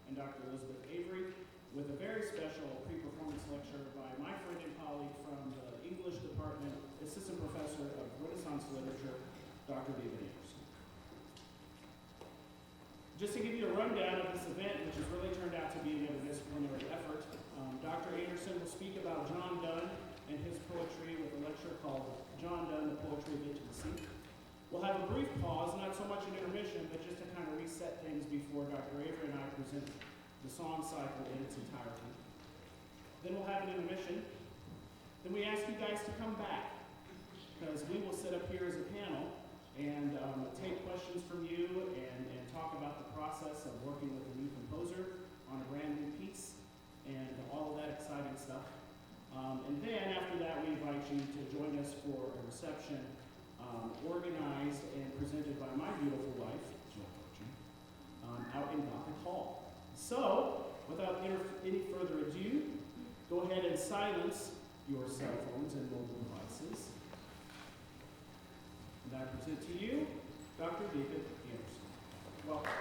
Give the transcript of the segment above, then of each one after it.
and Dr. Elizabeth Avery, with a very special pre-performance lecture by my friend and colleague from the English department, Assistant Professor of Renaissance Literature, Dr. David Anderson. Just to give you a rundown of this event, which has really turned out to be an interdisciplinary effort, Dr. Anderson will speak about John Donne and his poetry with a lecture called John Donne, the Poetry of Intimacy. We'll have a brief pause, not so much an intermission, but just to kind of reset things before Dr. Avery and I present the song cycle in its entirety. Then we'll have an intermission. Then we ask you guys to come back, because we will sit up here as a panel and take questions from you and talk about the process of working with a new composer on a brand new piece and all of that exciting stuff. And then after that, we invite you to join us for a reception organized and presented by my beautiful wife, Burcham, out in Gothic Hall. So, without any further ado, go ahead and silence your cell phones and mobile devices. And I present to you Dr. David Anderson. Welcome.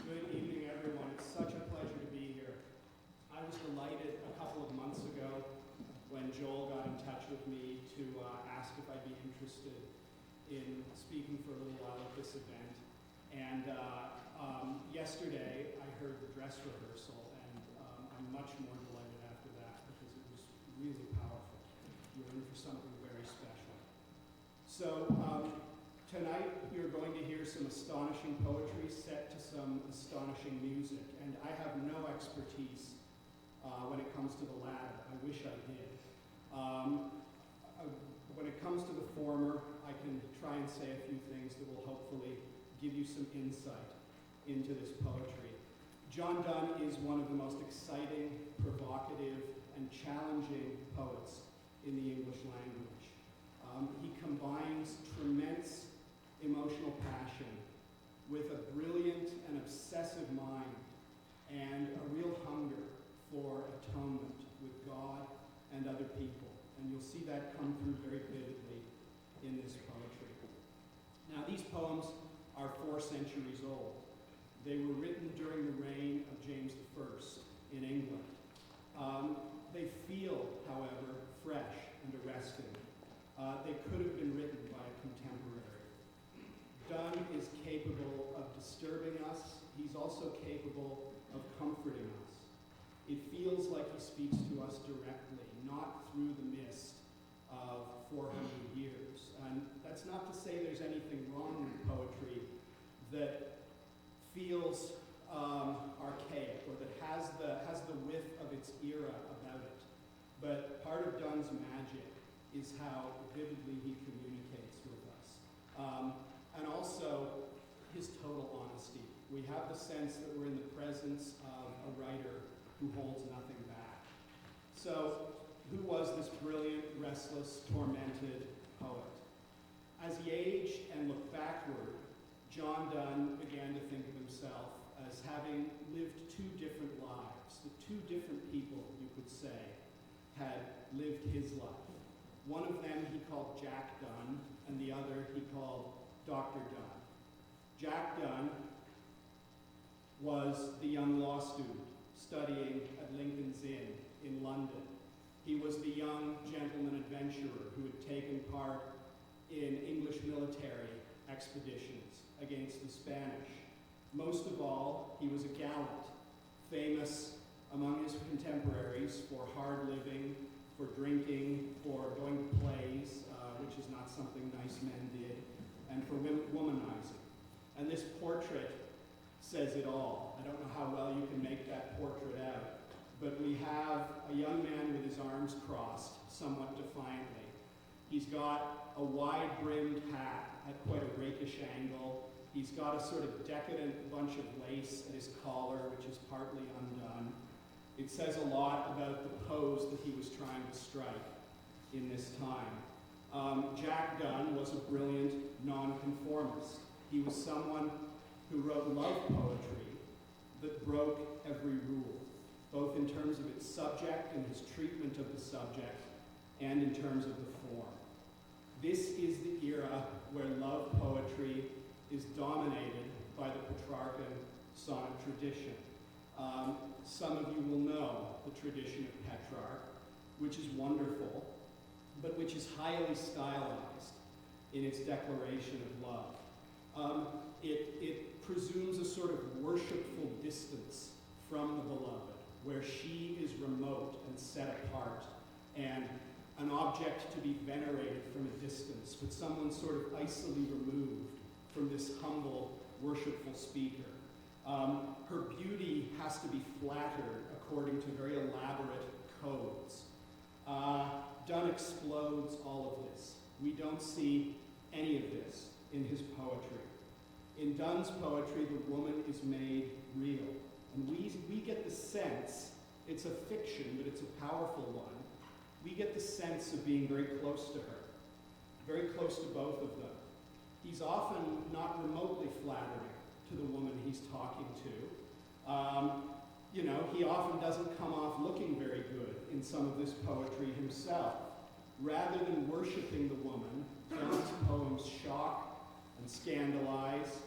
Good evening, everyone. It's such a pleasure to be here. I was delighted a couple of months ago when Joel got in touch with me to ask if I'd be interested in speaking for a little while at this event. And yesterday, I heard the dress rehearsal, and I'm much more delighted after that because it was really powerful. You're in for something very special. So tonight, you're going to hear some astonishing poetry set to some astonishing music. And I have no expertise when it comes to the latter. I wish I did. When it comes to the former, I can try and say a few things that will hopefully give you some insight into this poetry. John Donne is one of the most exciting, provocative, and challenging poets in the English language. He combines tremendous emotional passion with a brilliant and obsessive mind and a real hunger for atonement with God and other people. And you'll see that come through very vividly in this poetry. Now, these poems are 4 centuries old. They were written during the reign of James I in England. They feel, however, fresh and arresting. They could have been written by a contemporary. Donne is capable of disturbing us. He's also capable of comforting us. It feels like he speaks to us directly, not through the mist of 400 years. And that's not to say there's anything wrong with poetry that feels archaic or that has the width of its era about it. But part of Donne's magic is how vividly he communicates with us. And also his total honesty. We have the sense that we're in the presence of a writer who holds nothing back. So, who was this brilliant, restless, tormented poet? As he aged and looked backward, John Donne began to think of himself as having lived 2 different lives. The 2 different people, you could say, had lived his life. One of them he called Jack Donne, and the other he called Dr. Donne. Jack Donne was the young law student studying at Lincoln's Inn in London. He was the young gentleman adventurer who had taken part in English military expeditions against the Spanish. Most of all, he was a gallant, famous among his contemporaries for hard living, for drinking, for going to plays, which is not something nice men did, and for womanizing. And this portrait says it all. I don't know how well you can make that portrait out, but we have a young man with his arms crossed, somewhat defiantly. He's got a wide-brimmed hat at quite a rakish angle. He's got a sort of decadent bunch of lace at his collar, which is partly undone. It says a lot about the pose that he was trying to strike in this time. Jack Donne was a brilliant nonconformist. He was someone who wrote love poetry that broke every rule, both in terms of its subject and his treatment of the subject, and in terms of the form. This is the era where love poetry is dominated by the Petrarchan sonnet tradition. Some of you will know the tradition of Petrarch, which is wonderful, but which is highly stylized in its declaration of love. It presumes a sort of worshipful distance from the beloved, where she is remote and set apart, and an object to be venerated from a distance, but someone sort of icily removed from this humble, worshipful speaker. Her beauty has to be flattered according to very elaborate codes. Donne explodes all of this. We don't see any of this in his poetry. In Donne's poetry, the woman is made real. And we get the sense, it's a fiction, but it's a powerful one. We get the sense of being very close to her, very close to both of them. He's often not remotely flattering to the woman he's talking to. He often doesn't come off looking very good in some of this poetry himself. Rather than worshiping the woman, Donne's poems shock and scandalize.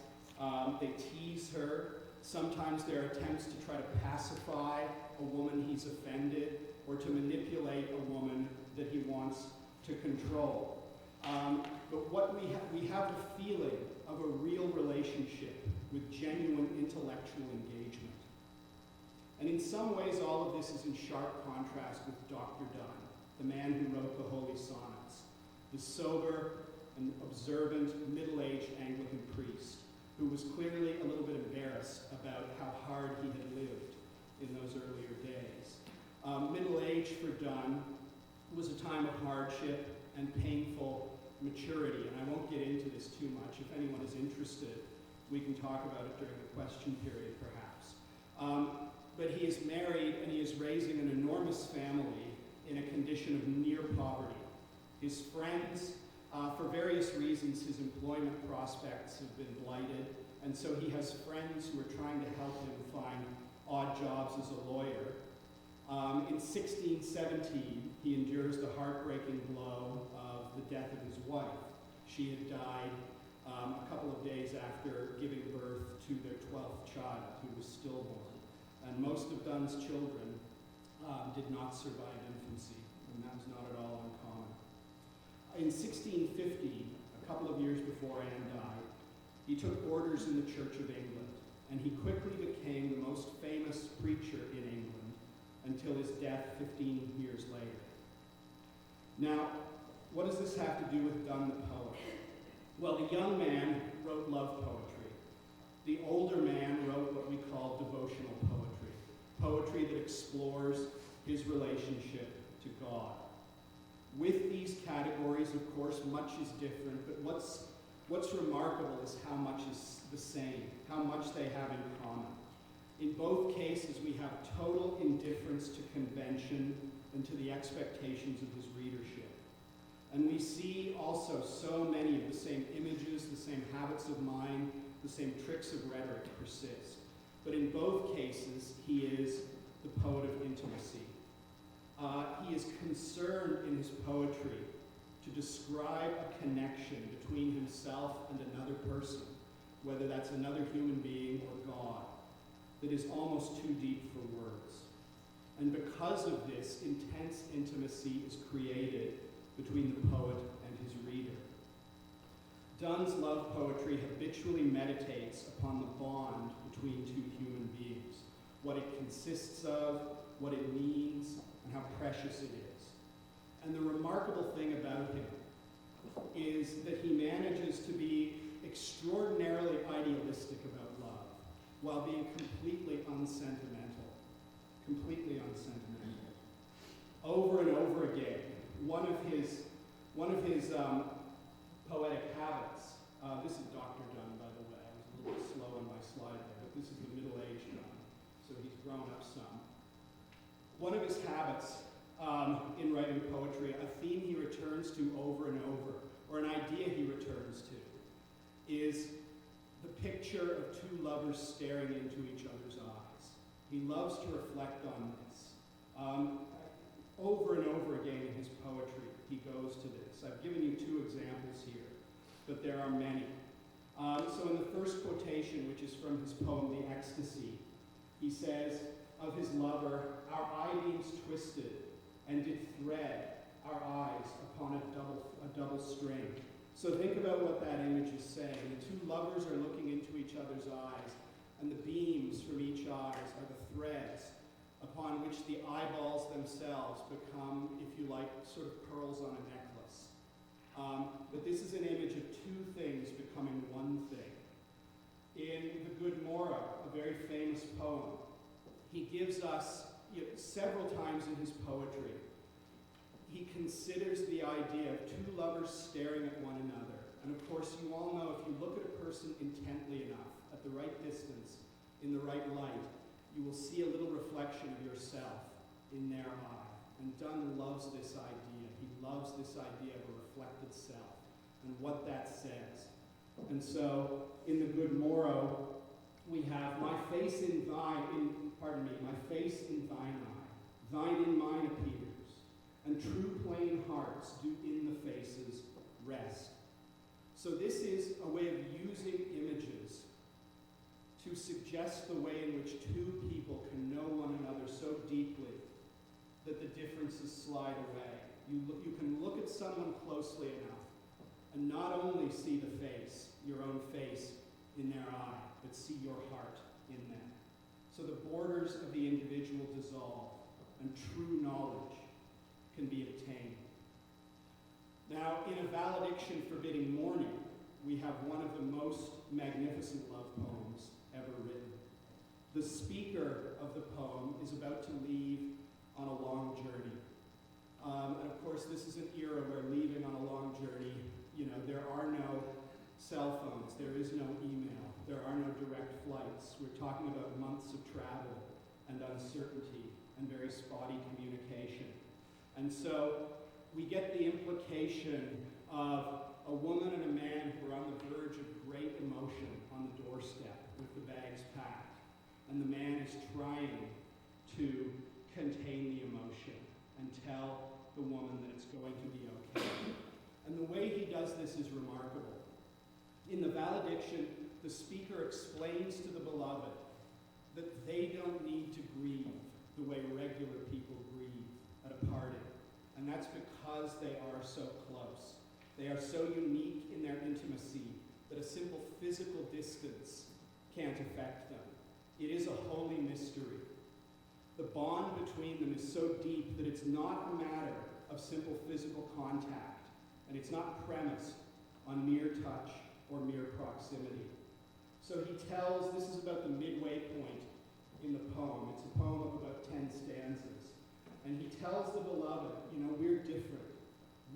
They tease her. Sometimes there are attempts to try to pacify a woman he's offended, or to manipulate a woman that he wants to control. But what we have the feeling of a real relationship with genuine intellectual engagement. And in some ways, all of this is in sharp contrast with Dr. Donne, the man who wrote the Holy Sonnets, the sober and observant middle-aged Anglican priest who was clearly a little bit embarrassed about how hard he had lived in those earlier days. Middle age for Donne was a time of hardship and painful maturity, and I won't get into this too much. If anyone is interested, we can talk about it during the question period, perhaps. But he is married, and he is raising an enormous family in a condition of near poverty. His friends, for various reasons, his employment prospects have been blighted, and so he has friends who are trying to help him find odd jobs as a lawyer. In 1617, he endures the heartbreaking blow of the death of his wife. She had died a couple of days after giving birth to their 12th child, who was stillborn. And most of Donne's children did not survive infancy, and that was not at all uncommon. In 1650, a couple of years before Anne died, he took orders in the Church of England, and he quickly became the most famous preacher in England until his death 15 years later. Now, what does this have to do with Donne the poet? Well, the young man wrote love poetry. The older man wrote what we call devotional poetry, poetry that explores his relationship to God. With these categories, of course, much is different, but what's remarkable is how much is the same, how much they have in common. In both cases, we have total indifference to convention and to the expectations of his readership. And we see also so many of the same images, the same habits of mind, the same tricks of rhetoric persist. But in both cases, he is the poet of intimacy. He is concerned in his poetry to describe a connection between himself and another person, whether that's another human being or God, that is almost too deep for words. And because of this, intense intimacy is created between the poet and his reader. Donne's love poetry habitually meditates upon the bond between two human beings, what it consists of, what it means, and how precious it is. And the remarkable thing about him is that he manages to be extraordinarily idealistic about love while being completely unsentimental. Completely unsentimental. Over and over again, one of his poetic habits, this is Dr. Donne, by the way. I was a little bit slow on my slide there, but this is the middle-aged Donne, so he's grown up some. One of his habits in writing poetry, a theme he returns to over and over, or an idea he returns to, is the picture of two lovers staring into each other's eyes. He loves to reflect on this. Over and over again in his poetry, he goes to this. I've given you two examples here, but there are many. So in the first quotation, which is from his poem, The Ecstasy, he says, of his lover, our eye beams twisted, and did thread our eyes upon a double string. So think about what that image is saying. The two lovers are looking into each other's eyes, and the beams from each eyes are the threads upon which the eyeballs themselves become, if you like, sort of pearls on a necklace. But this is an image of two things becoming one thing. In The Good Morrow, a very famous poem, he gives us, several times in his poetry, he considers the idea of two lovers staring at one another. And of course, you all know if you look at a person intently enough, at the right distance, in the right light, you will see a little reflection of yourself in their eye. And Donne loves this idea. He loves this idea of a reflected self and what that says. And so, in The Good Morrow, we have my face in my face in thine eye, thine in mine appears, and true plain hearts do in the faces rest. So this is a way of using images to suggest the way in which two people can know one another so deeply that the differences slide away. You can look at someone closely enough and not only see the face, your own face, in their eye, but see your heart in them. So the borders of the individual dissolve and true knowledge can be obtained. Now, in A Valediction Forbidding Mourning, we have one of the most magnificent love poems ever written. The speaker of the poem is about to leave on a long journey. And of course, this is an era where leaving on a long journey, there are no cell phones, there is no email, there are no direct flights. We're talking about months of travel and uncertainty and very spotty communication. And so we get the implication of a woman and a man who are on the verge of great emotion on the doorstep with the bags packed. And the man is trying to contain the emotion and tell the woman that it's going to be okay. And the way he does this is remarkable. In the valediction, the speaker explains to the beloved that they don't need to grieve the way regular people grieve at a party. And that's because they are so close. They are so unique in their intimacy that a simple physical distance can't affect them. It is a holy mystery. The bond between them is so deep that it's not a matter of simple physical contact, and it's not premised on mere touch or mere proximity. So he tells, this is about the midway point in the poem. It's a poem of about 10 stanzas. And he tells the beloved, we're different.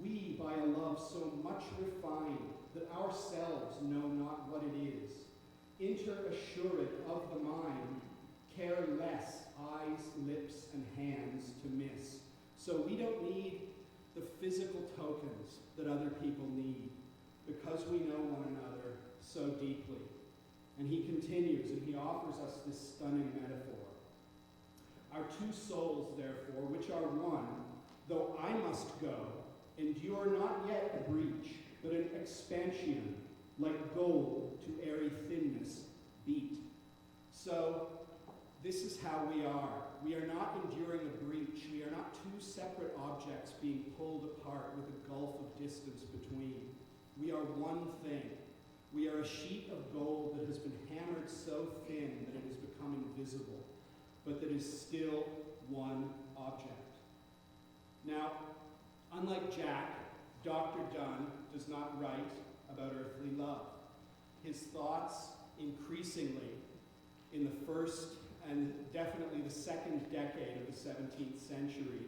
We, by a love so much refined that ourselves know not what it is, interassured of the mind, care less eyes, lips, and hands to miss. So we don't need the physical tokens that other people need, because we know one another so deeply. And he continues, and he offers us this stunning metaphor. Our two souls, therefore, which are one, though I must go, endure not yet a breach, but an expansion, like gold to airy thinness beat. So, this is how we are. We are not enduring a breach. We are not two separate objects being pulled apart with a gulf of distance between. We are one thing. We are a sheet of gold that has been hammered so thin that it has become invisible, but that is still one object. Now, unlike Jack, Dr. Donne does not write about earthly love. His thoughts increasingly in the first and definitely the second decade of the 17th century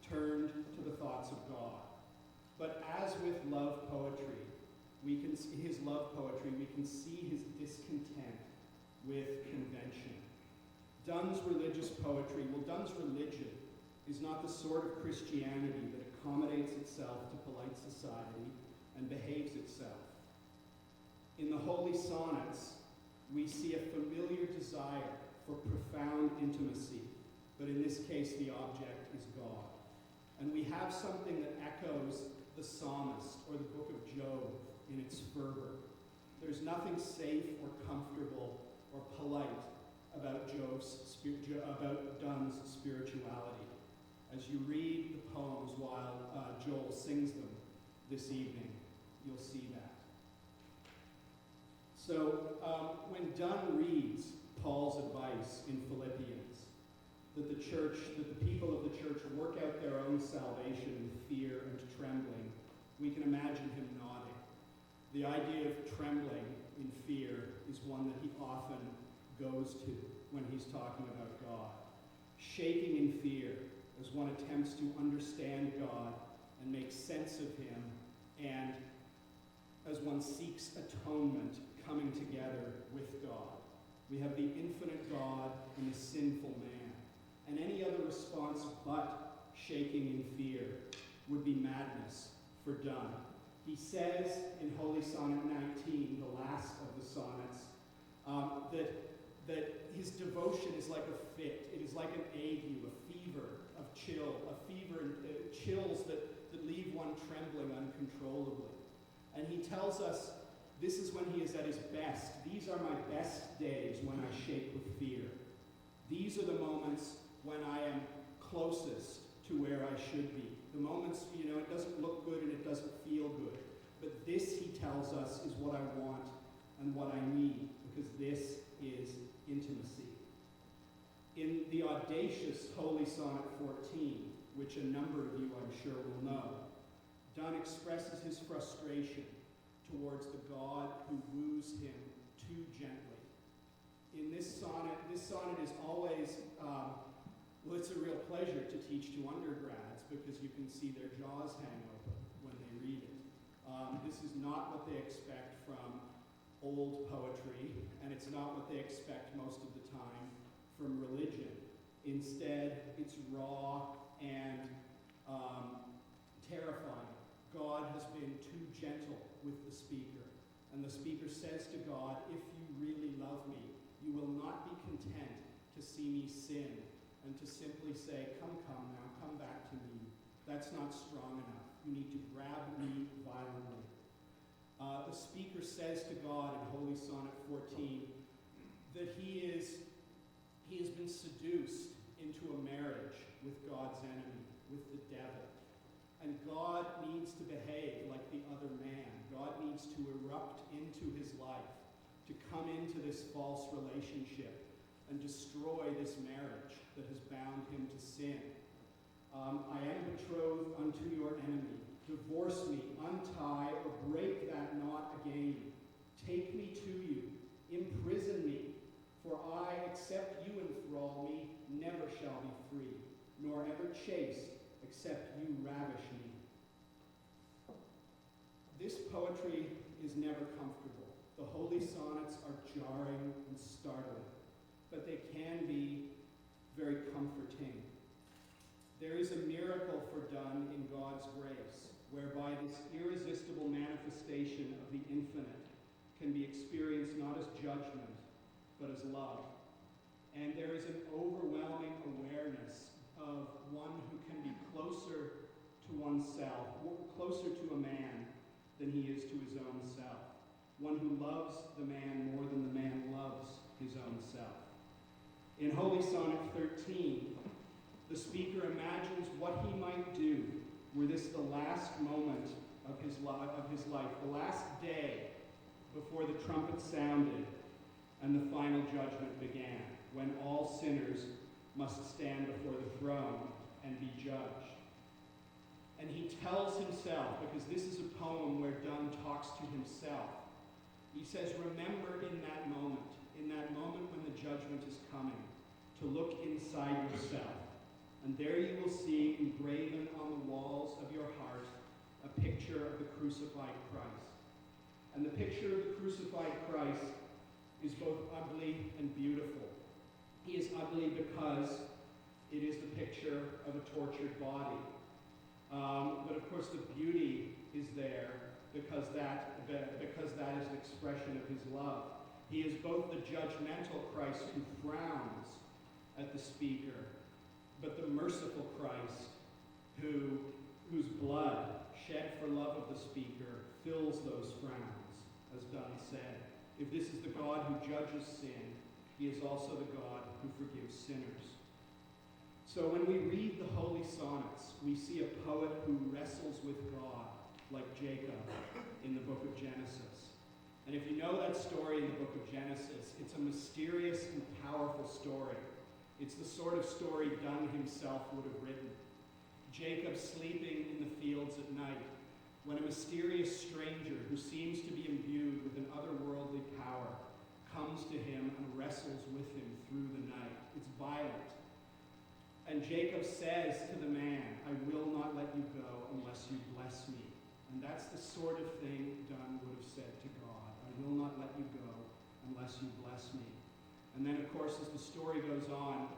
turned to the thoughts of God. But as with love poetry, his love poetry, we can see his discontent with convention. Donne's religious poetry, Donne's religion is not the sort of Christianity that accommodates itself to polite society and behaves itself. In the Holy Sonnets, we see a familiar desire for profound intimacy, but in this case, the object is God. And we have something that echoes the psalmist or the book of Job in its fervor. There's nothing safe or comfortable or polite about Donne's spirituality. As you read the poems while Joel sings them this evening, you'll see that. So when Donne reads Paul's advice in Philippians, that the people of the church work out their own salvation in fear and trembling, we can imagine him nodding. The idea of trembling in fear is one that he often goes to when he's talking about God. Shaking in fear as one attempts to understand God and make sense of him, and as one seeks atonement, coming together with God. We have the infinite God and the sinful man. And any other response but shaking in fear would be madness for Donne. He says in Holy Sonnet 19, the last of the sonnets, that his devotion is like a fit. It is like an ague, a fever of chills that leave one trembling uncontrollably. And he tells us this is when he is at his best. These are my best days when I shake with fear. These are the moments when I am closest to where I should be. The moments, it doesn't look good and it doesn't feel good. But this, he tells us, is what I want and what I need, because this is intimacy. In the audacious Holy Sonnet 14, which a number of you I'm sure will know, Donne expresses his frustration towards the God who woos him too gently. In this sonnet is always, it's a real pleasure to teach to undergrads because you can see their jaws hang open when they read it. This is not what they expect from old poetry, and it's not what they expect most of the time from religion. Instead, it's raw and terrifying. God has been too gentle with the speaker. And the speaker says to God, if you really love me, you will not be content to see me sin and to simply say, come now, come back to me. That's not strong enough. You need to grab me violently. The speaker says to God in Holy Sonnet 14 that he has been seduced into a marriage with God's enemy, with the devil. And God needs to behave like the other man. God needs to erupt into his life, to come into this false relationship and destroy this marriage that has bound him to sin. I am betrothed unto your enemy. Divorce me, untie, or break that knot again. Take me to you, imprison me, for I, except you enthrall me, never shall be free, nor ever chaste, except you ravish me. This poetry is never comfortable. The holy sonnets are jarring and startling, but they can be very comforting. There is a miracle for Donne in God's grace, whereby this irresistible manifestation of the infinite can be experienced not as judgment, but as love. And there is an overwhelming awareness of one who can be closer to oneself, closer to a man than he is to his own self. One who loves the man more than the man loves his own self. In Holy Sonnet 13, the speaker imagines what he might do were this the last moment of his life, the last day before the trumpet sounded and the final judgment began, when all sinners must stand before the throne and be judged. And he tells himself, because this is a poem where Donne talks to himself, he says, remember in that moment when the judgment is coming, to look inside yourself. And there you will see engraven on the walls of your heart a picture of the crucified Christ. And the picture of the crucified Christ is both ugly and beautiful. He is ugly because it is the picture of a tortured body. But of course the beauty is there because that is an expression of his love. He is both the judgmental Christ who frowns at the speaker, but the merciful Christ whose blood, shed for love of the speaker, fills those frowns, as Donne said. If this is the God who judges sin, he is also the God who forgives sinners. So when we read the Holy Sonnets, we see a poet who wrestles with God, like Jacob in the book of Genesis. And if you know that story in the book of Genesis, it's a mysterious and powerful story. It's the sort of story Donne himself would have written. Jacob sleeping in the fields at night, when a mysterious stranger who seems to be imbued with an otherworldly power comes to him and wrestles with him through the night. It's violent. And Jacob says to the man, I will not let you go unless you bless me. And that's the sort of thing Donne would have said to God. I will not let you go unless you bless me. And then, of course, as the story goes on,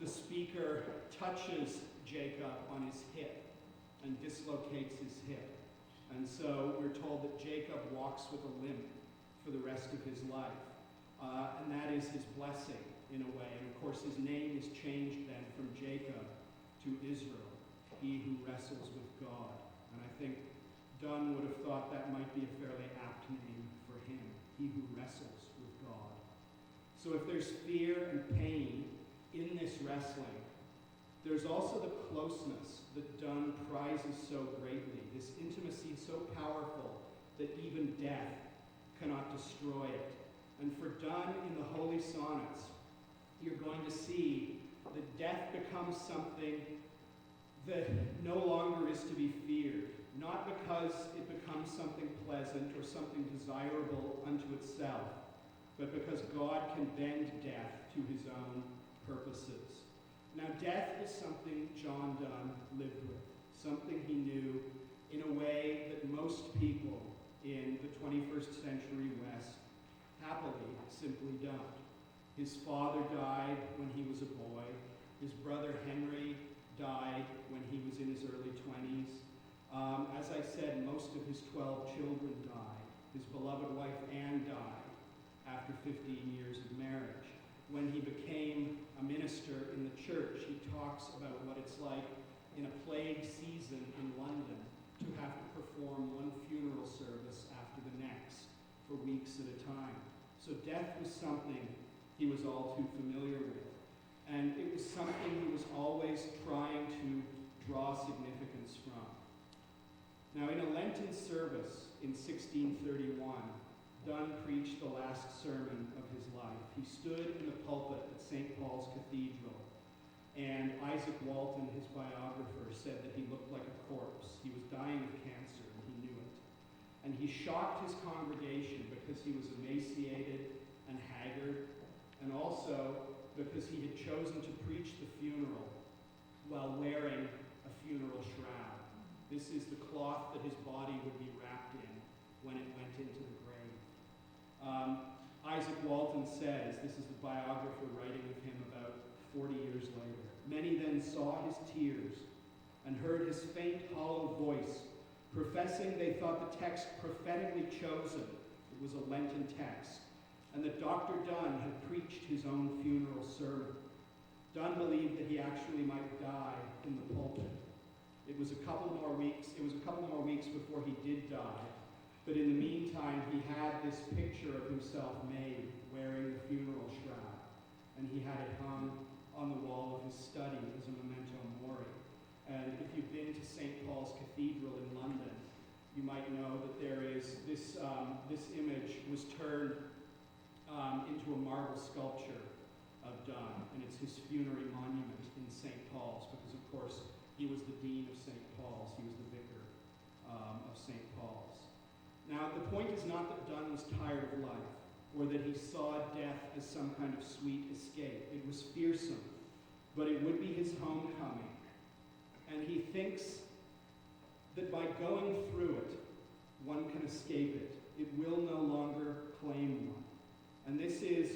the speaker touches Jacob on his hip and dislocates his hip. And so we're told that Jacob walks with a limp for the rest of his life. And that is his blessing, in a way. And of course, his name is changed then from Jacob to Israel, he who wrestles with God. And I think Donne would have thought that might be a fairly apt name for him, he who wrestles with God. So if there's fear and pain in this wrestling, there's also the closeness that Donne prizes so greatly, this intimacy so powerful that even death cannot destroy it. And for Donne in the Holy Sonnets, you're going to see that death becomes something that no longer is to be feared, not because it becomes something pleasant or something desirable unto itself, but because God can bend death to his own purposes. Now, death is something John Donne lived with, something he knew in a way that most people in the 21st century West happily simply don't. His father died when he was a boy. His brother Henry died when he was in his early 20s. As I said, most of his 12 children died. His beloved wife Anne died after 15 years of marriage. When he became a minister in the church, he talks about what it's like in a plague season in London to have to perform one funeral service after the next for weeks at a time. So death was something he was all too familiar with. And it was something he was always trying to draw significance from. Now, in a Lenten service in 1631, Donne preached the last sermon of his life. He stood in the pulpit at St. Paul's Cathedral, and Isaac Walton, his biographer, said that he looked like a corpse. He was dying of cancer, and he knew it. And he shocked his congregation because he was emaciated and haggard, and also because he had chosen to preach the funeral while wearing a funeral shroud. This is the cloth that his body would be wrapped in when it went into the grave. Isaac Walton says, this is the biographer writing of him about 40 years later, many then saw his tears and heard his faint, hollow voice, professing they thought the text prophetically chosen. It was a Lenten text, and that Dr. Donne had preached his own funeral sermon. Donne believed that he actually might die in the pulpit. It was a couple more weeks before he did die. But in the meantime, he had this picture of himself made wearing the funeral shroud, and he had it hung on the wall of his study as a memento mori. And if you've been to St. Paul's Cathedral in London, you might know that there is this image was turned into a marble sculpture of Donne, and it's his funerary monument in St. Paul's, because of course he was the dean of St. Paul's, he was the vicar of St. Paul's. Now, the point is not that Donne was tired of life, or that he saw death as some kind of sweet escape. It was fearsome, but it would be his homecoming. And he thinks that by going through it, one can escape it. It will no longer claim one. And this is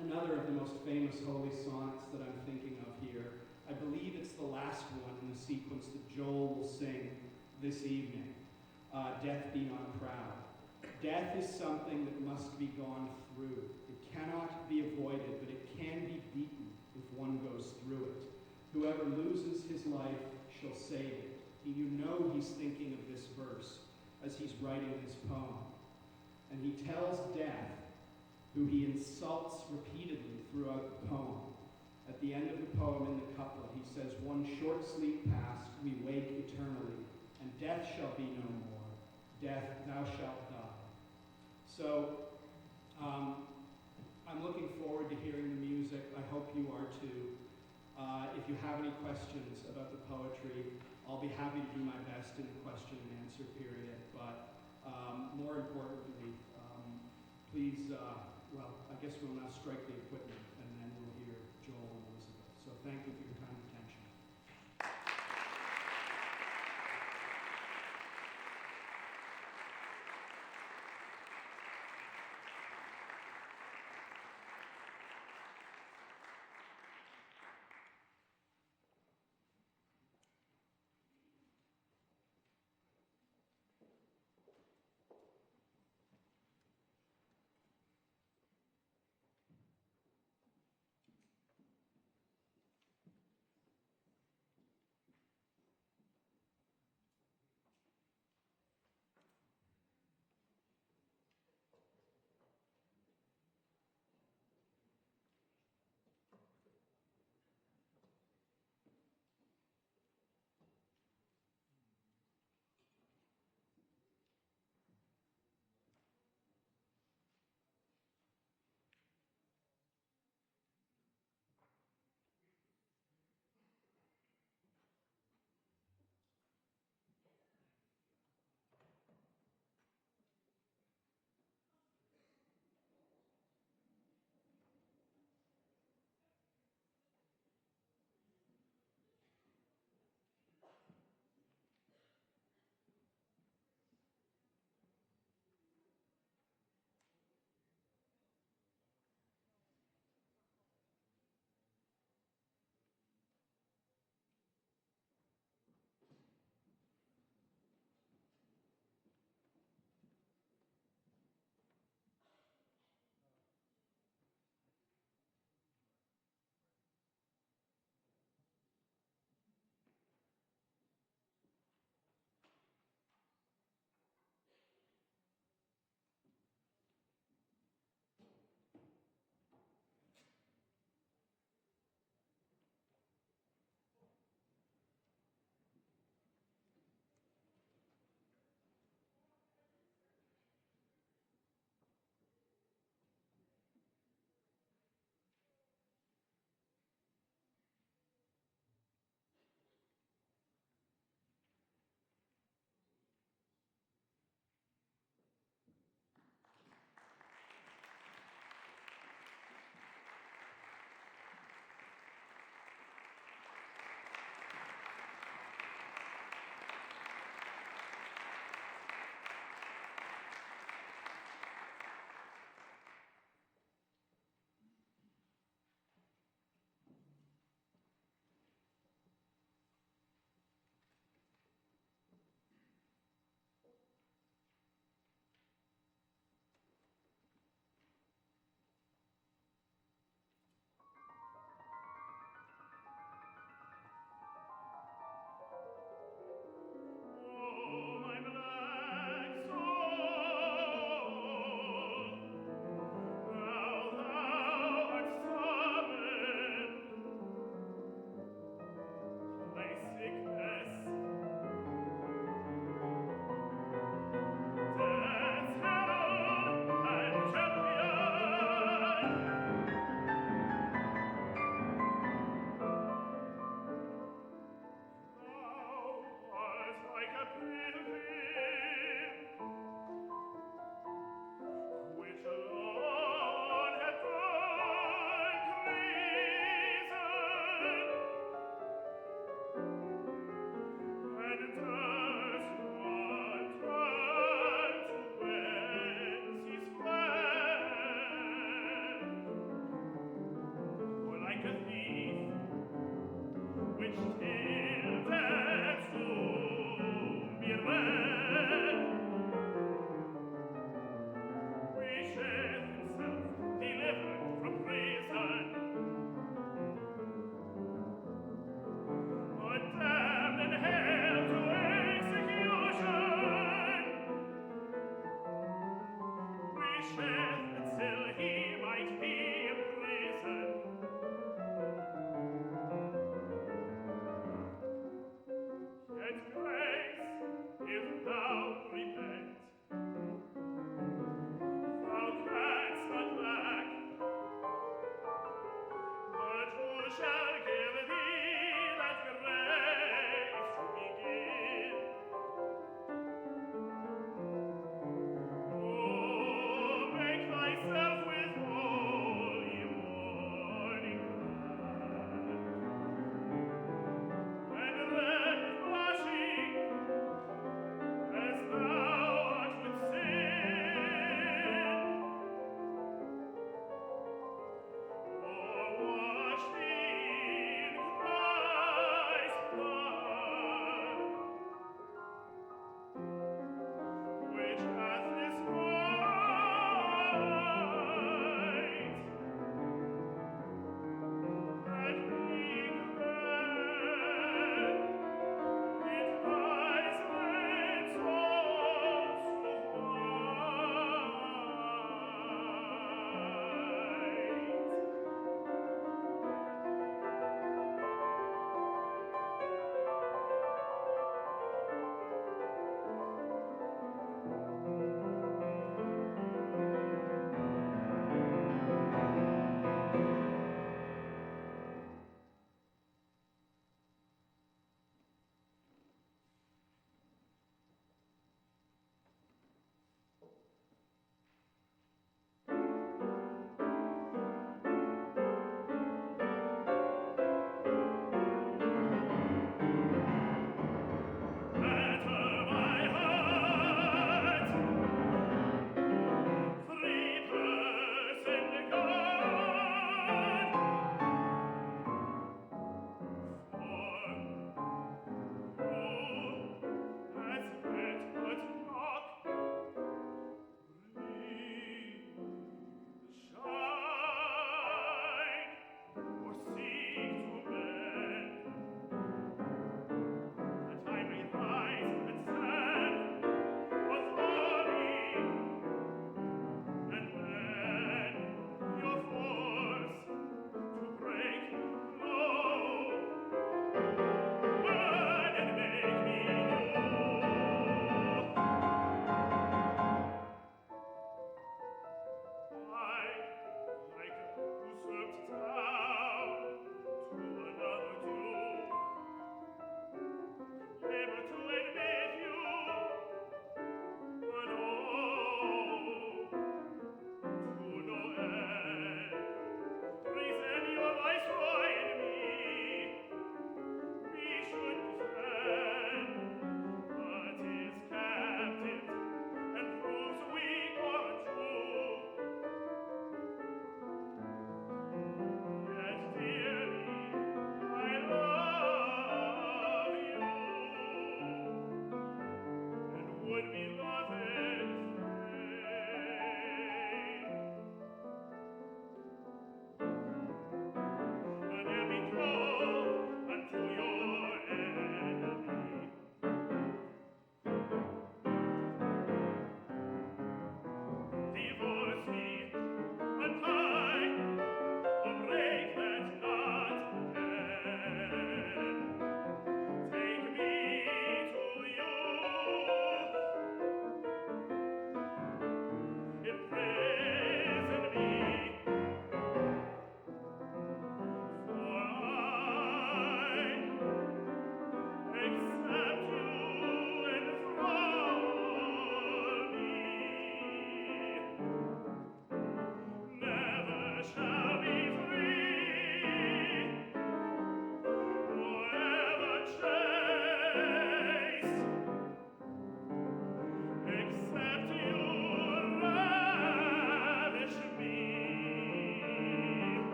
another of the most famous Holy Sonnets that I'm thinking of here. I believe it's the last one in the sequence that Joel will sing this evening. Death be not proud. Death is something that must be gone through. It cannot be avoided, but it can be beaten if one goes through it. Whoever loses his life shall save it. You know he's thinking of this verse as he's writing this poem. And he tells Death, who he insults repeatedly throughout the poem. At the end of the poem, in the couplet, he says, "One short sleep past, we wake eternally, and death shall be no more. Death, thou shalt die." So, I'm looking forward to hearing the music. I hope you are too. If you have any questions about the poetry, I'll be happy to do my best in the question and answer period. But more importantly, please, I guess we'll now strike the equipment, and then we'll hear Joel and Elizabeth. So thank you for your kind attention. Damned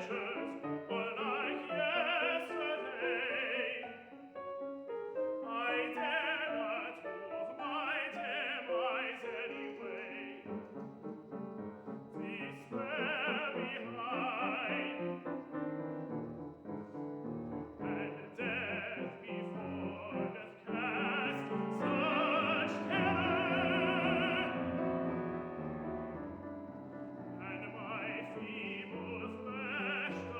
And my feeble flesh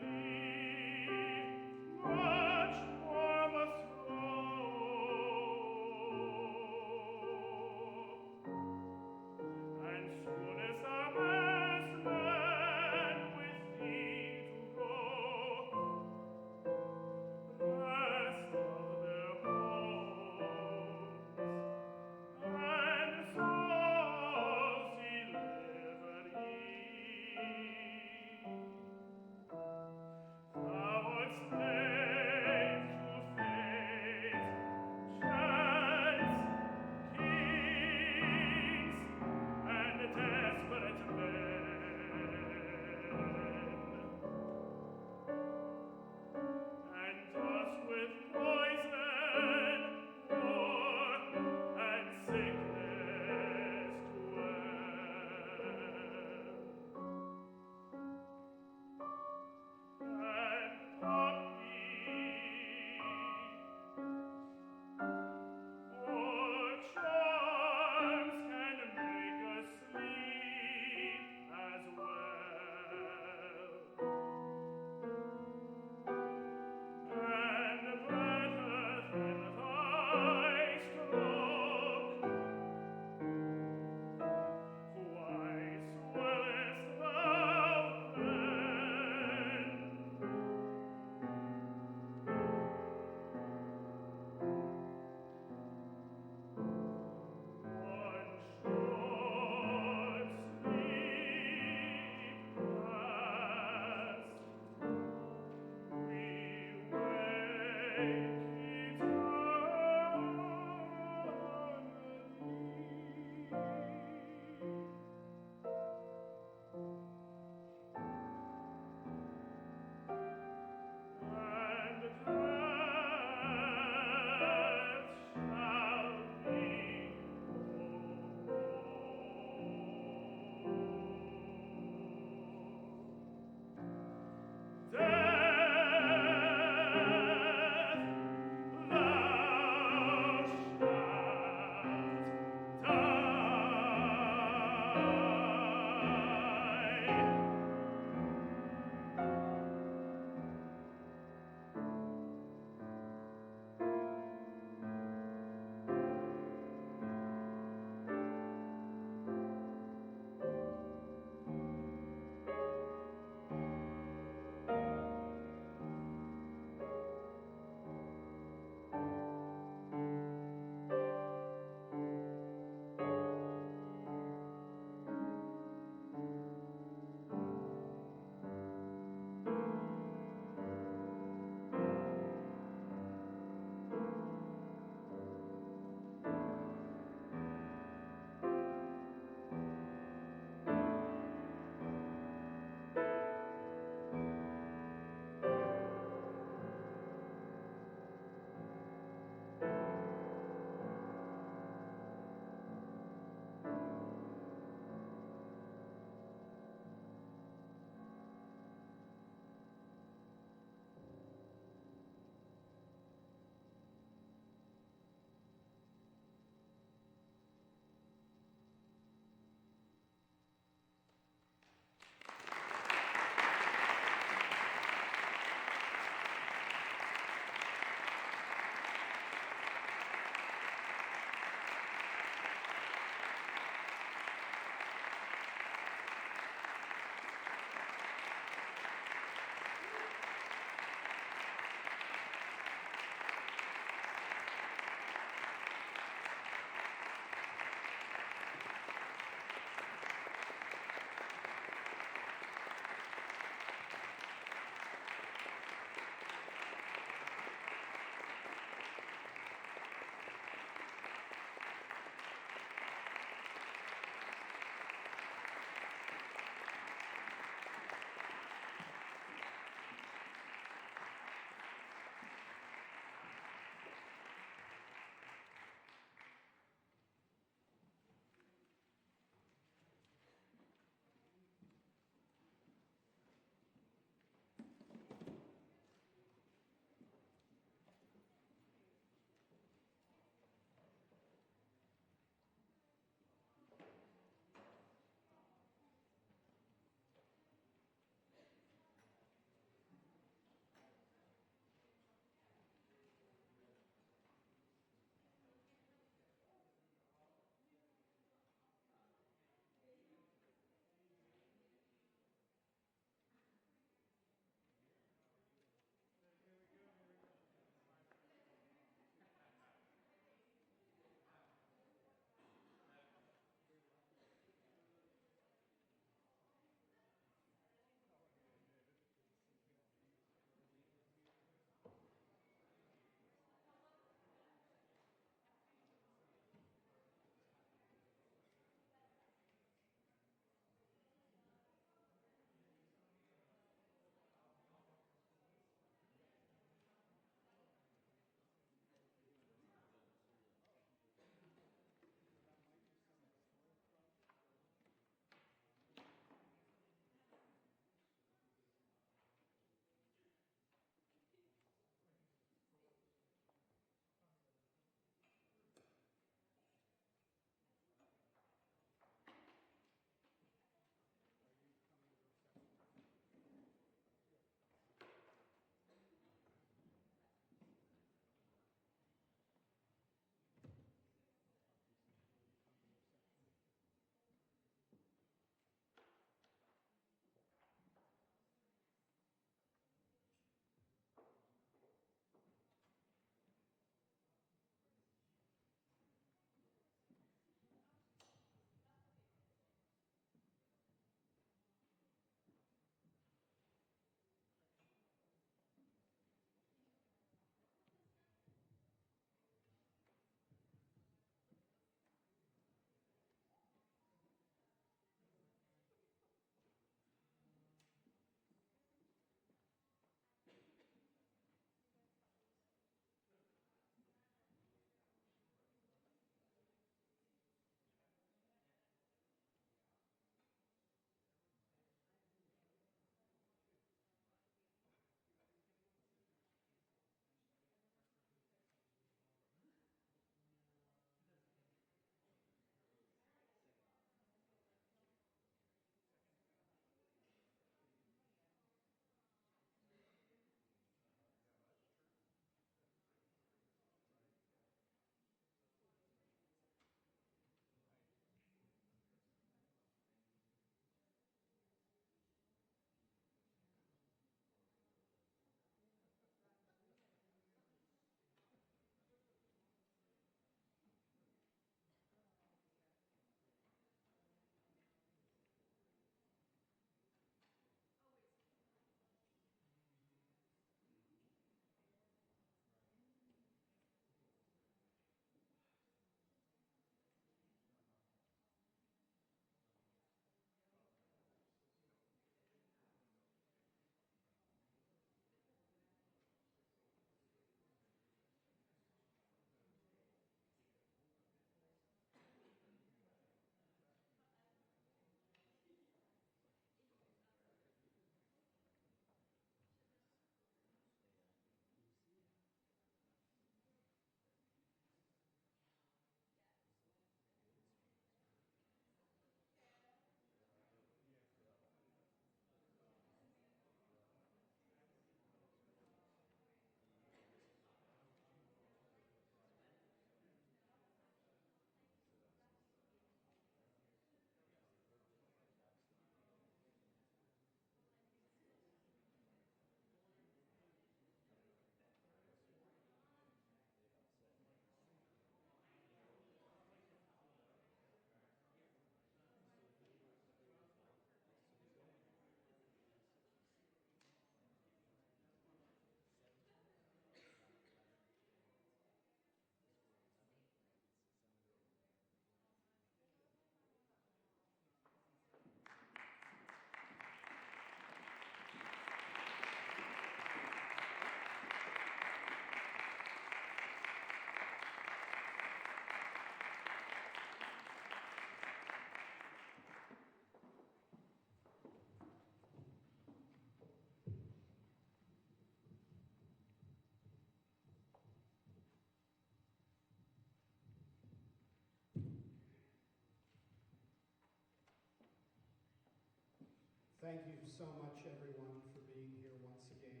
Thank you so much, everyone, for being here once again.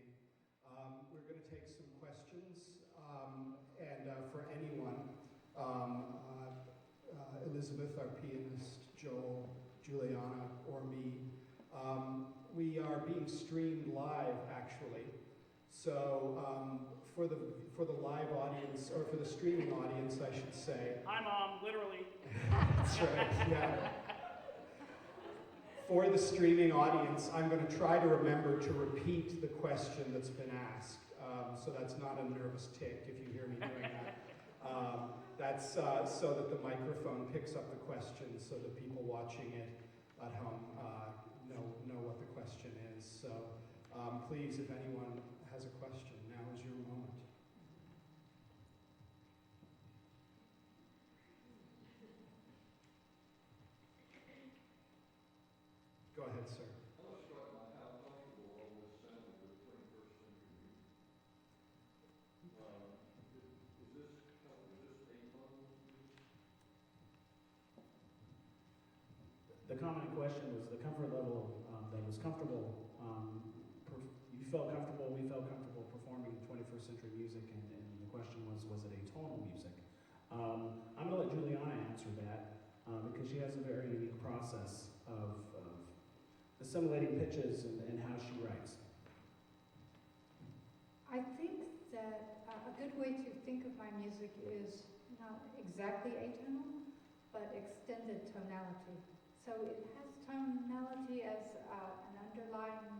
We're going to take some questions, and for anyone, Elizabeth, our pianist, Joel, Juliana, or me, we are being streamed live, actually. So for the live audience, or for the streaming audience, I should say. Hi, Mom, literally. That's right, yeah. For the streaming audience, I'm going to try to remember to repeat the question that's been asked. So that's not a nervous tick if you hear me doing that. That's so that the microphone picks up the question so that people watching it at home know what the question is. So please, if anyone has a question, now is your moment. Go ahead, sir. I was struck by how comfortable all this sounded with 21st century music. Is this atonal music? The common question was the comfort level that was comfortable. You felt comfortable, we felt comfortable performing 21st century music, and the question was it atonal music? I'm going to let Juliana answer that because she has a very unique process of assimilating pitches and how she writes. I think that a good way to think of my music is not exactly atonal, but extended tonality. So it has tonality as an underlying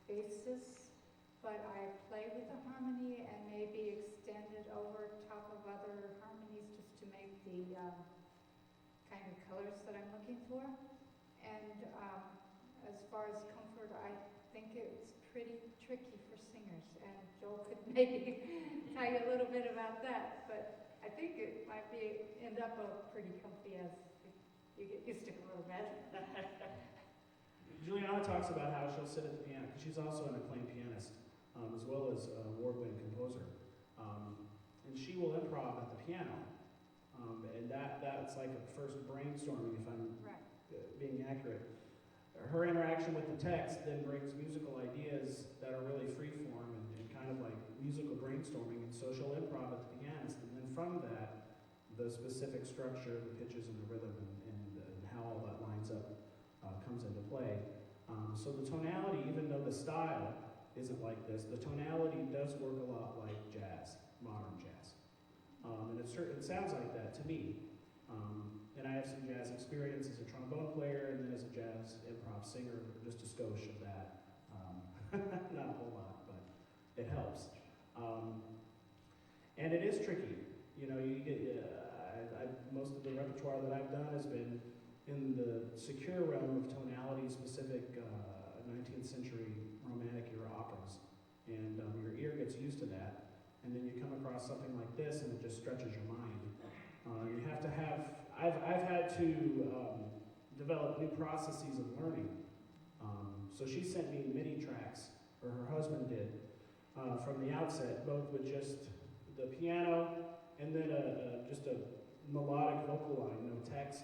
basis, but I play with the harmony and maybe extend it over top of other harmonies just to make the kind of colors that I'm looking for. And as far as comfort, I think it's pretty tricky for singers, and Joel could maybe tell you a little bit about that, but I think it might end up pretty comfy as you get used to it a little bit. Juliana talks about how she'll sit at the piano, because she's also an acclaimed pianist, as well as an award-winning composer. And she will improv at the piano, and that's like a first brainstorming, if I'm being accurate. Her interaction with the text then brings musical ideas that are really free-form and kind of like musical brainstorming, and so she'll improv at the pianist, and then from that, the specific structure, the pitches and the rhythm, and how all that lines up comes into play. So the tonality, even though the style isn't like this, the tonality does work a lot like jazz, modern jazz. And it sounds like that to me. And I have some jazz experience as a trombone player and then as a jazz improv singer, just a skosh of that. Not a whole lot, but it helps. And it is tricky. You know, you get most of the repertoire that I've done has been in the secure realm of tonality-specific 19th century Romantic era operas. And your ear gets used to that. And then you come across something like this and it just stretches your mind. You have to have, I've had to develop new processes of learning. So she sent me MIDI tracks, or her husband did, from the outset, both with just the piano and then just a melodic vocal line, no text.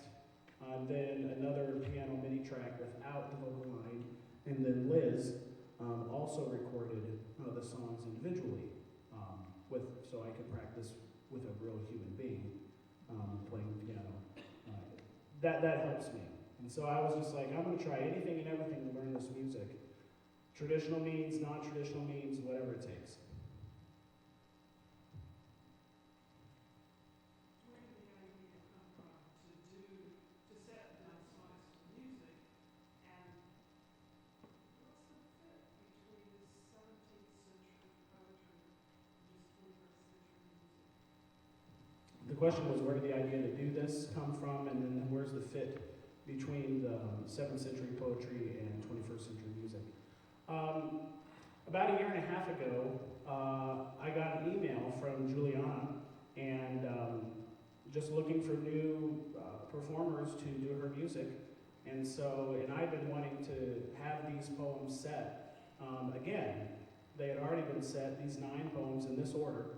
Then another piano MIDI track without the vocal line. And then Liz also recorded the songs individually, so I could practice with a real human being. Playing the piano. That helps me. And so I was just like, I'm going to try anything and everything to learn this music. Traditional means, non-traditional means, whatever it takes. Where did the idea come from to set down songs for music, and what's the fit between this 17th century poetry and this 21st century music? The question was, where did the idea to do this come from, and then where's the fit between the 7th century poetry and 21st century music? About a year and a half ago, I got an email from Juliana, and just looking for new performers to do her music. And I'd been wanting to have these poems set. Again, they had already been set, these 9 poems in this order,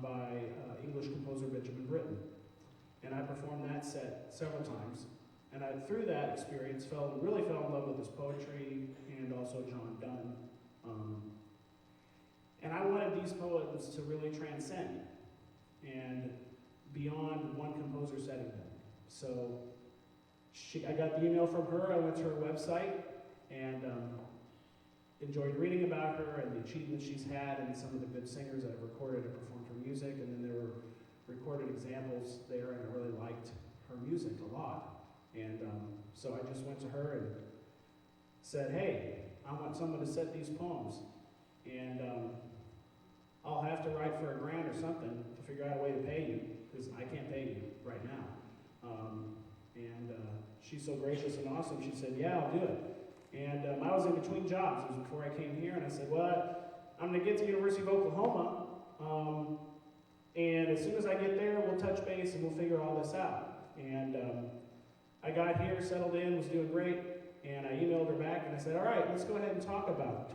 by English composer Benjamin Britten. And I performed that set several times. And through that experience, really fell in love with his poetry and also John Donne. And I wanted these poems to really transcend and beyond one composer setting them. So I got the email from her, I went to her website, and enjoyed reading about her and the achievements she's had and some of the good singers that have recorded and performed her music. And then there were recorded examples there, and I really liked her music a lot. And so I just went to her and said, hey, I want someone to set these poems. And I'll have to write for a grant or something to figure out a way to pay you, because I can't pay you right now. And she's so gracious and awesome, she said, yeah, I'll do it. And I was in between jobs. It was before I came here, and I said, well, I'm going to get to University of Oklahoma, and as soon as I get there, we'll touch base and we'll figure all this out. And I got here, settled in, was doing great, and I emailed her back, and I said, all right, let's go ahead and talk about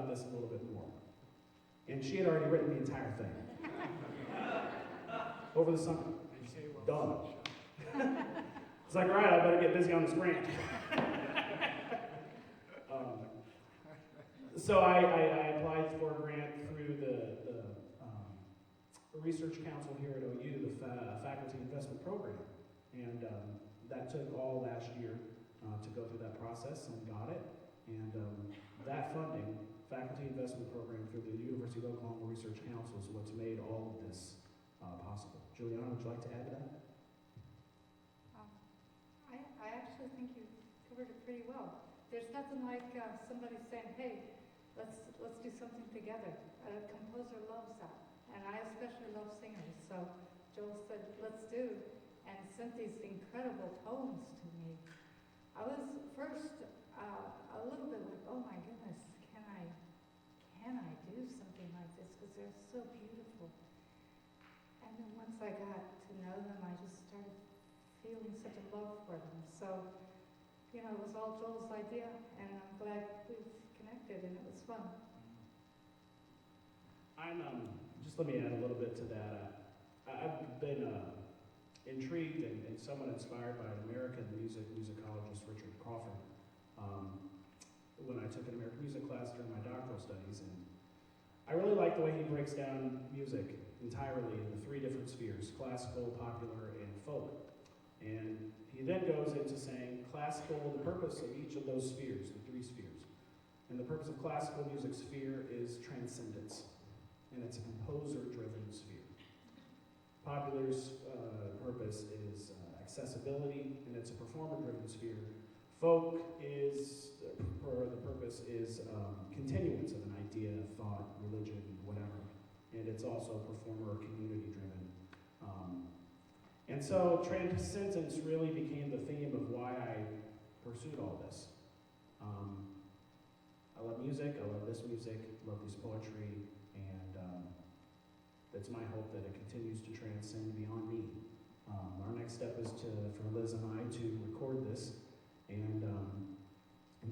this a little bit more. And she had already written the entire thing. Over the summer. Done. It's like, all right, I better get busy on this grant. So I applied for a grant through the Research Council here at OU, the Faculty Investment Program. And that took all last year to go through that process, and got it. And that funding, Faculty Investment Program through the University of Oklahoma Research Council, is what's made all of this possible. Juliana, would you like to add to that? I actually think you covered it pretty well. There's nothing like somebody saying, hey, let's do something together. A composer loves that, and I especially love singers. So Joel said, let's do, and sent these incredible poems to me. I was first a little bit like, oh my goodness, can I do something like this? Because they're so beautiful. And then once I got to know them, I just started feeling such a love for them. So, you know, it was all Joel's idea, and I'm glad we've connected, and it was fun. Just let me add a little bit to that. I've been intrigued and somewhat inspired by an American musicologist, Richard Crawford, when I took an American music class during my doctoral studies. And I really like the way he breaks down music entirely into three different spheres: classical, popular, and folk. And he then goes into saying classical, the purpose of each of those spheres, the three spheres. And the purpose of classical music sphere is transcendence, and it's a composer-driven sphere. Popular's purpose is accessibility, and it's a performer-driven sphere. Folk is, the purpose is continuance of an idea, thought, religion, whatever. And it's also performer or community-driven. And so transcendence really became the theme of why I pursued all this. I love music, I love this music, love this poetry, and it's my hope that it continues to transcend beyond me. Our next step is for Liz and I to record this, and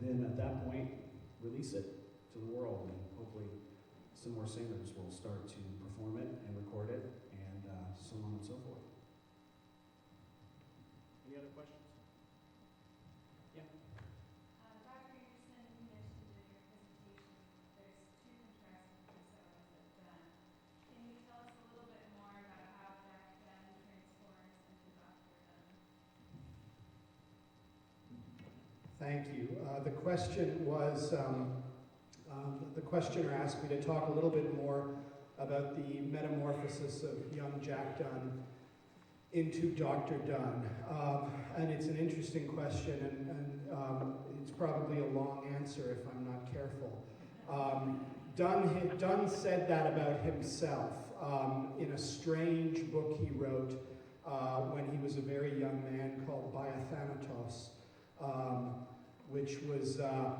then at that point, release it to the world, and hopefully some more singers will start to perform it and record it, and so on and so forth. Any other questions? Yeah. Dr. Anderson, you mentioned in your presentation there's two contrasting personas of Donne. Can you tell us a little bit more about how Jack Donne transforms into Dr. Donne? Thank you. The question was, the questioner asked me to talk a little bit more about the metamorphosis of young Jack Donne into Dr. Donne. And it's an interesting question, and it's probably a long answer if I'm not careful. Donne said that about himself in a strange book he wrote when he was a very young man called Biathanatos, which was a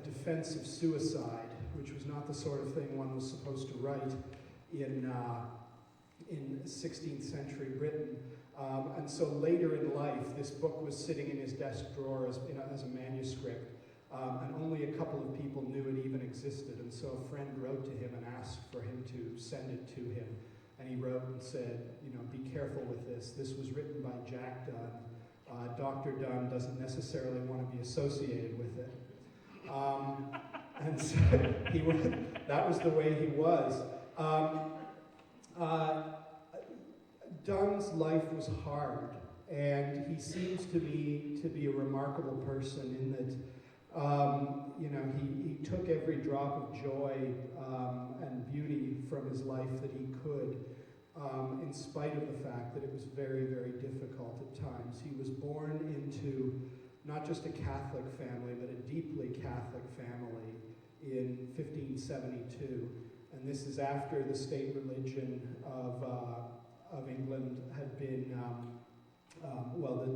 defense of suicide, which was not the sort of thing one was supposed to write in 16th century Britain. And so later in life, this book was sitting in his desk drawer as a manuscript, and only a couple of people knew it even existed. And so a friend wrote to him and asked for him to send it to him. And he wrote and said, you know, be careful with this. This was written by Jack Donne Dr. Donne doesn't necessarily want to be associated with it. And so that was the way he was. Donne's life was hard, and he seems to be a remarkable person in that, he took every drop of joy and beauty from his life that he could, in spite of the fact that it was very, very difficult at times. He was born into not just a Catholic family, but a deeply Catholic family in 1572, and this is after the state religion of England had been,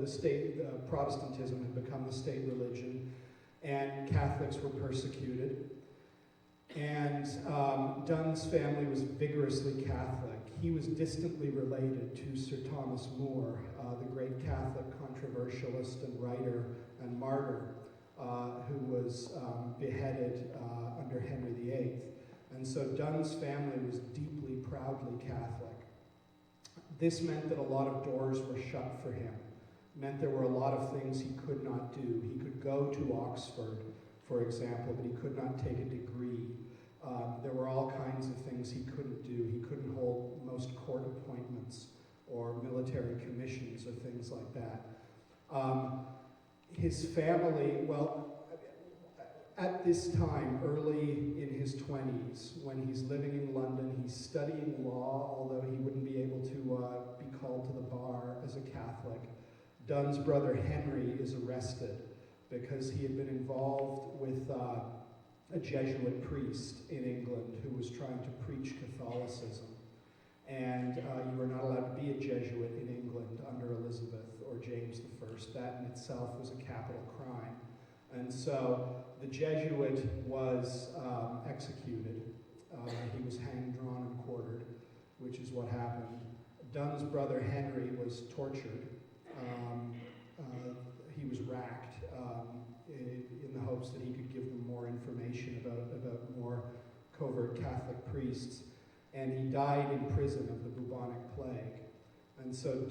the state Protestantism had become the state religion, and Catholics were persecuted. And Donne's family was vigorously Catholic. He was distantly related to Sir Thomas More, the great Catholic controversialist and writer and martyr, who was beheaded under Henry VIII. And so Donne's family was deeply, proudly Catholic. This meant that a lot of doors were shut for him. It meant there were a lot of things he could not do. He could go to Oxford, for example, but he could not take a degree. There were all kinds of things he couldn't do. He couldn't hold most court appointments or military commissions or things like that. His family, at this time, early in his 20s, when he's living in London, he's studying law, although he wouldn't be able to be called to the bar as a Catholic. Donne's brother Henry is arrested because he had been involved with a Jesuit priest in England who was trying to preach Catholicism. And you were not allowed to be a Jesuit in England under Elizabeth or James I. That in itself was a capital crime. And so the Jesuit was executed. He was hanged, drawn, and quartered, which is what happened. Donne's brother Henry was tortured. He was racked in the hopes that he could give them more information about more covert Catholic priests. And he died in prison of the bubonic plague. And so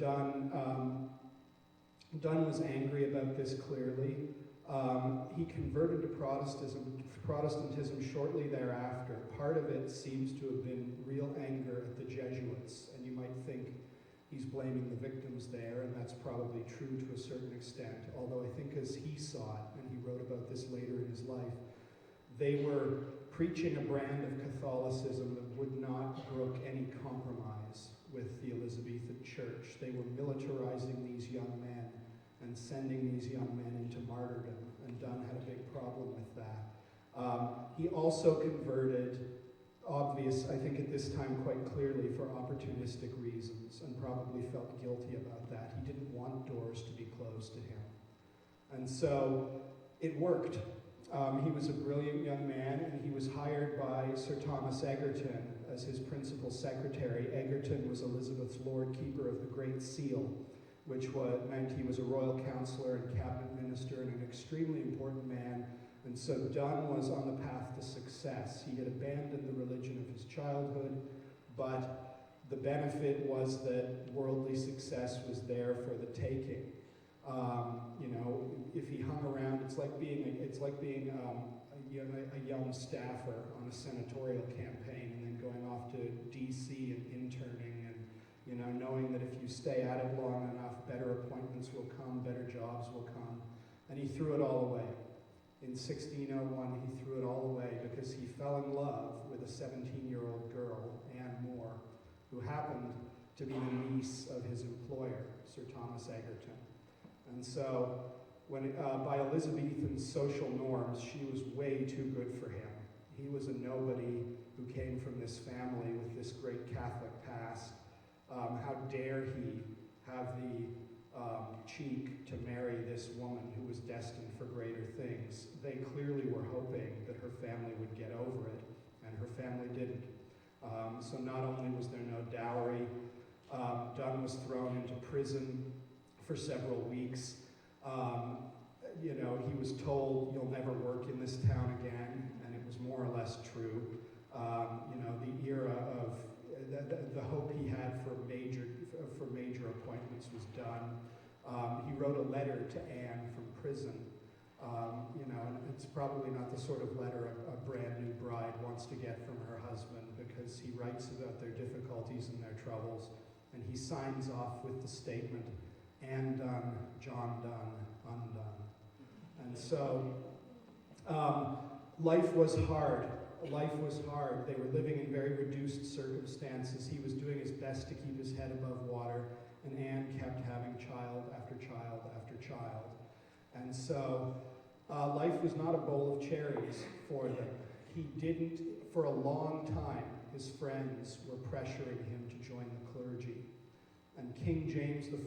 Donne was angry about this clearly. He converted to Protestantism shortly thereafter. Part of it seems to have been real anger at the Jesuits, and you might think he's blaming the victims there, and that's probably true to a certain extent, although I think as he saw it, and he wrote about this later in his life, they were preaching a brand of Catholicism that would not brook any compromise with the Elizabethan Church. They were militarizing these young men and sending these young men into martyrdom, and Donne had a big problem with that. He also converted, I think at this time quite clearly, for opportunistic reasons, and probably felt guilty about that. He didn't want doors to be closed to him. And so it worked. He was a brilliant young man, and he was hired by Sir Thomas Egerton as his principal secretary. Egerton was Elizabeth's Lord Keeper of the Great Seal, which meant he was a royal counselor and cabinet minister and an extremely important man. And so Donne was on the path to success. He had abandoned the religion of his childhood, but the benefit was that worldly success was there for the taking. If he hung around, it's like being a young staffer on a senatorial campaign and then going off to D.C. and interning and knowing that if you stay at it long enough, better appointments will come, better jobs will come. And he threw it all away. In 1601, he threw it all away because he fell in love with a 17-year-old girl, Anne Moore, who happened to be the niece of his employer, Sir Thomas Egerton. And so, by Elizabethan social norms, she was way too good for him. He was a nobody who came from this family with this great Catholic past. How dare he have the cheek to marry this woman who was destined for greater things? They clearly were hoping that her family would get over it, and her family didn't. So not only was there no dowry, Donne was thrown into prison for several weeks. He was told, "You'll never work in this town again," and it was more or less true. The era of the hope he had for major appointments was done. He wrote a letter to Anne from prison. And it's probably not the sort of letter a brand new bride wants to get from her husband, because he writes about their difficulties and their troubles, and he signs off with the statement, "Anne done, John done, undone." And so, life was hard. Life was hard. They were living in very reduced circumstances. He was doing his best to keep his head above water, and Anne kept having child after child after child. And so, life was not a bowl of cherries for them. He didn't, for a long time, his friends were pressuring him to join the clergy. And King James I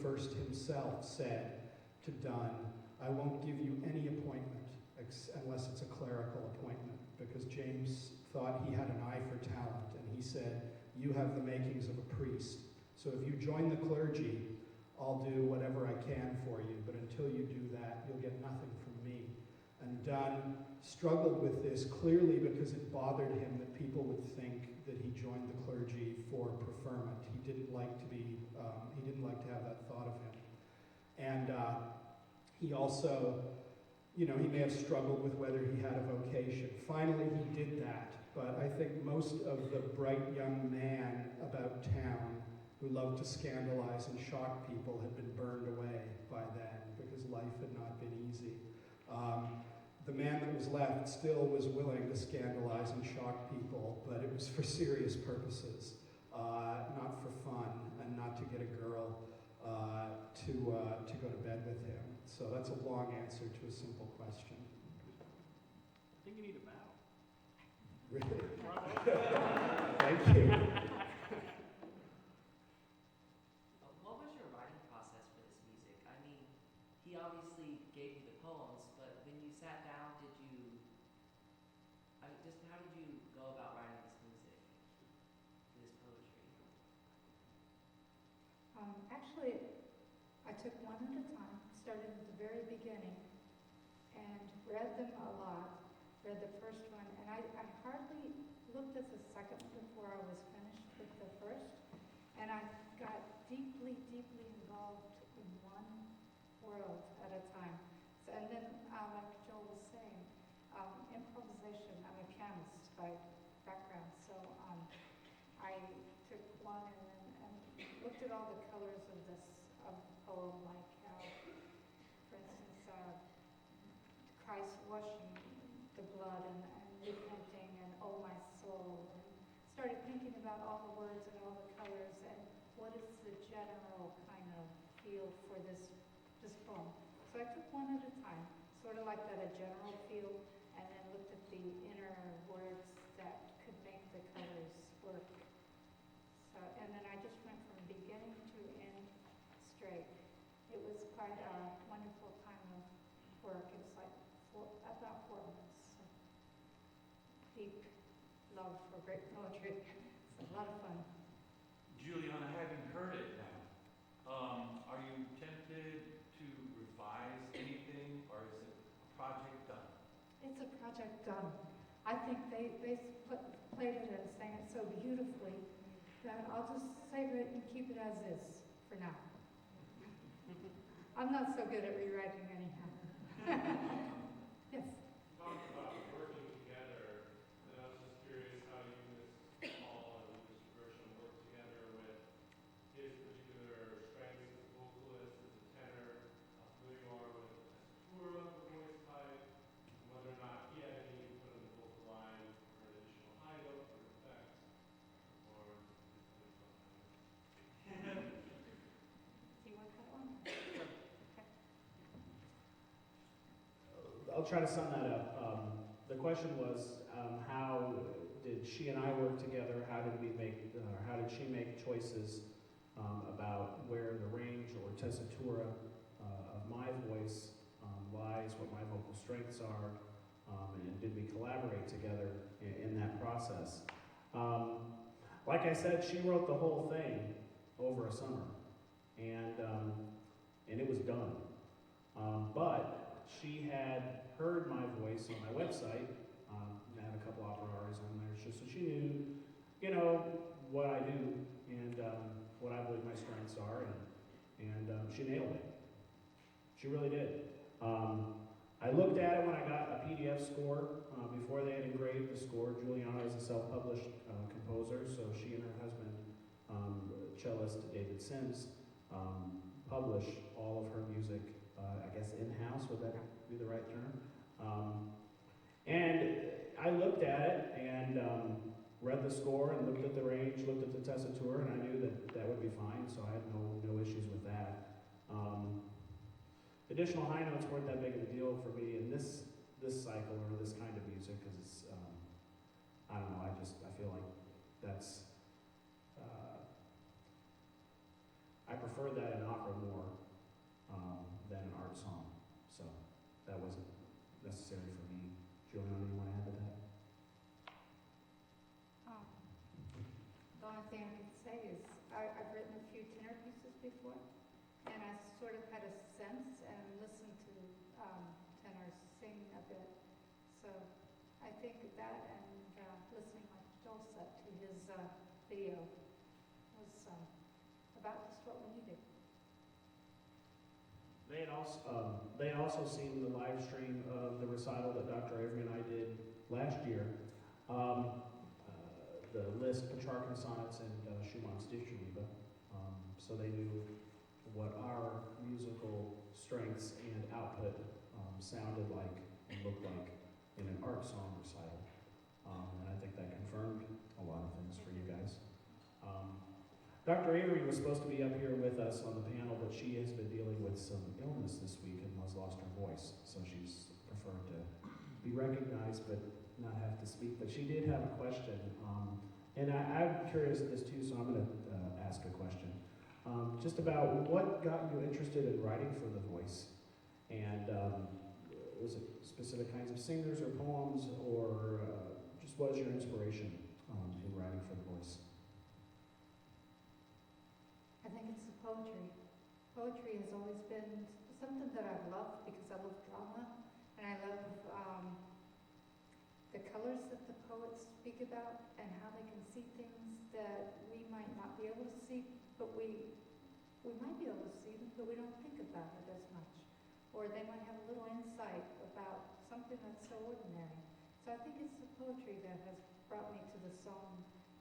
himself said to Donne, "I won't give you any appointment unless it's a clerical appointment," because James thought he had an eye for talent, and he said, "You have the makings of a priest. So if you join the clergy, I'll do whatever I can for you, but until you do that, you'll get nothing from me." And Donne struggled with this, clearly because it bothered him that people would think that he joined the clergy for preferment. He didn't like to have that thought of him. And he also, he may have struggled with whether he had a vocation. Finally, he did that, but I think most of the bright young man about town who loved to scandalize and shock people had been burned away by then, because life had not been easy. The man that was left still was willing to scandalize and shock people, but it was for serious purposes, not for fun, and not to get a girl to go to bed with him. So that's a long answer to a simple question. I think you need a bow. Really? Thank you. What was your writing process for this music? I mean, he obviously gave you the poems, but when you sat down, how did you go about writing this music, this poetry? Actually, I took one at a time, started at the very beginning, and read them a lot. Read the first one, and I hardly looked at the second one before I was finished with the first, and I got deeply, deeply involved in one world at a time. So, and then, like Joel was saying, improvisation. I'm a pianist by background, so I took one and looked at all the colors of this poem, like, for instance, Christ washing the blood and repenting and oh my soul, and started thinking about all the words and all the colors and what is the general kind of feel for this poem. So I took one at a time, sort of like that, a general feel, and then looked at the inner words that could make the colors work. So, and then I just went from beginning to end straight. It was quite a wonderful time of work. It was like about 4 months. So deep love for great poetry. It's a lot of fun. Juliana, having heard it now, are you tempted to revise anything, or is it a project done? It's a project done. I think they played it and sang it so beautifully that I'll just save it and keep it as is for now. I'm not so good at rewriting anyhow. Yes. Talked about working together, and I was just curious how you, Ms. Hall and Mr. Burcham, work together with his particular strengths as a vocalist, as a tenor, who you are with a tessitura of the voice type, and whether or not he had any input on the vocal line for an additional high note or effect, or Do you want that one? I'll try to sum that up. The question was, how did she and I work together? How did she make choices about where the range or tessitura of my voice lies, what my vocal strengths are, and did we collaborate together in that process? Like I said, she wrote the whole thing over a summer, and it was done. But she had heard my voice on my website. I had a couple opera arias on there, just so she knew, what I do and what I believe my strengths are, and she nailed it. She really did. I looked at it when I got a PDF score. Before they had engraved the score, Juliana is a self-published composer, so she and her husband, cellist David Sims, publish all of her music, I guess in-house, would that be the right term? And I looked at it and read the score and looked at the range, looked at the tessitura, and I knew that that would be fine, so I had no issues with that. Additional high notes weren't that big of a deal for me in this cycle or this kind of music, because I don't know, I feel like that's, I prefer that in opera more than an art song, so that wasn't necessary for me. Juliana, you want to add to that? The only thing I could say is I've written a few tenor pieces before, and I sort of had a sense and listened to tenors sing a bit. So I think that and listening like Joel said to his video was about just what we needed. They had also seen the live stream of the recital that Dr. Avery and I did last year. The Liszt, Burcham Sonnets, and Schumann's Dichterliebe. So they knew what our musical strengths and output sounded like and looked like in an art song recital. And I think that confirmed a lot of things for you guys. Dr. Avery was supposed to be up here with us on the panel, but she has been dealing with some illness this week and has lost her voice, so she's preferred to be recognized but not have to speak. But she did have a question, and I'm curious at this too, so I'm going to ask a question. Just about what got you interested in writing for the voice, and was it specific kinds of singers or poems, or just what was your inspiration in writing for the voice? I think it's the poetry. Poetry has always been something that I've loved because I love drama, and I love the colors that the poets speak about and how they can see things that we might not be able to see, but we might be able to see them, but we don't think about it as much. Or they might have a little insight about something that's so ordinary. So I think it's the poetry that has brought me to the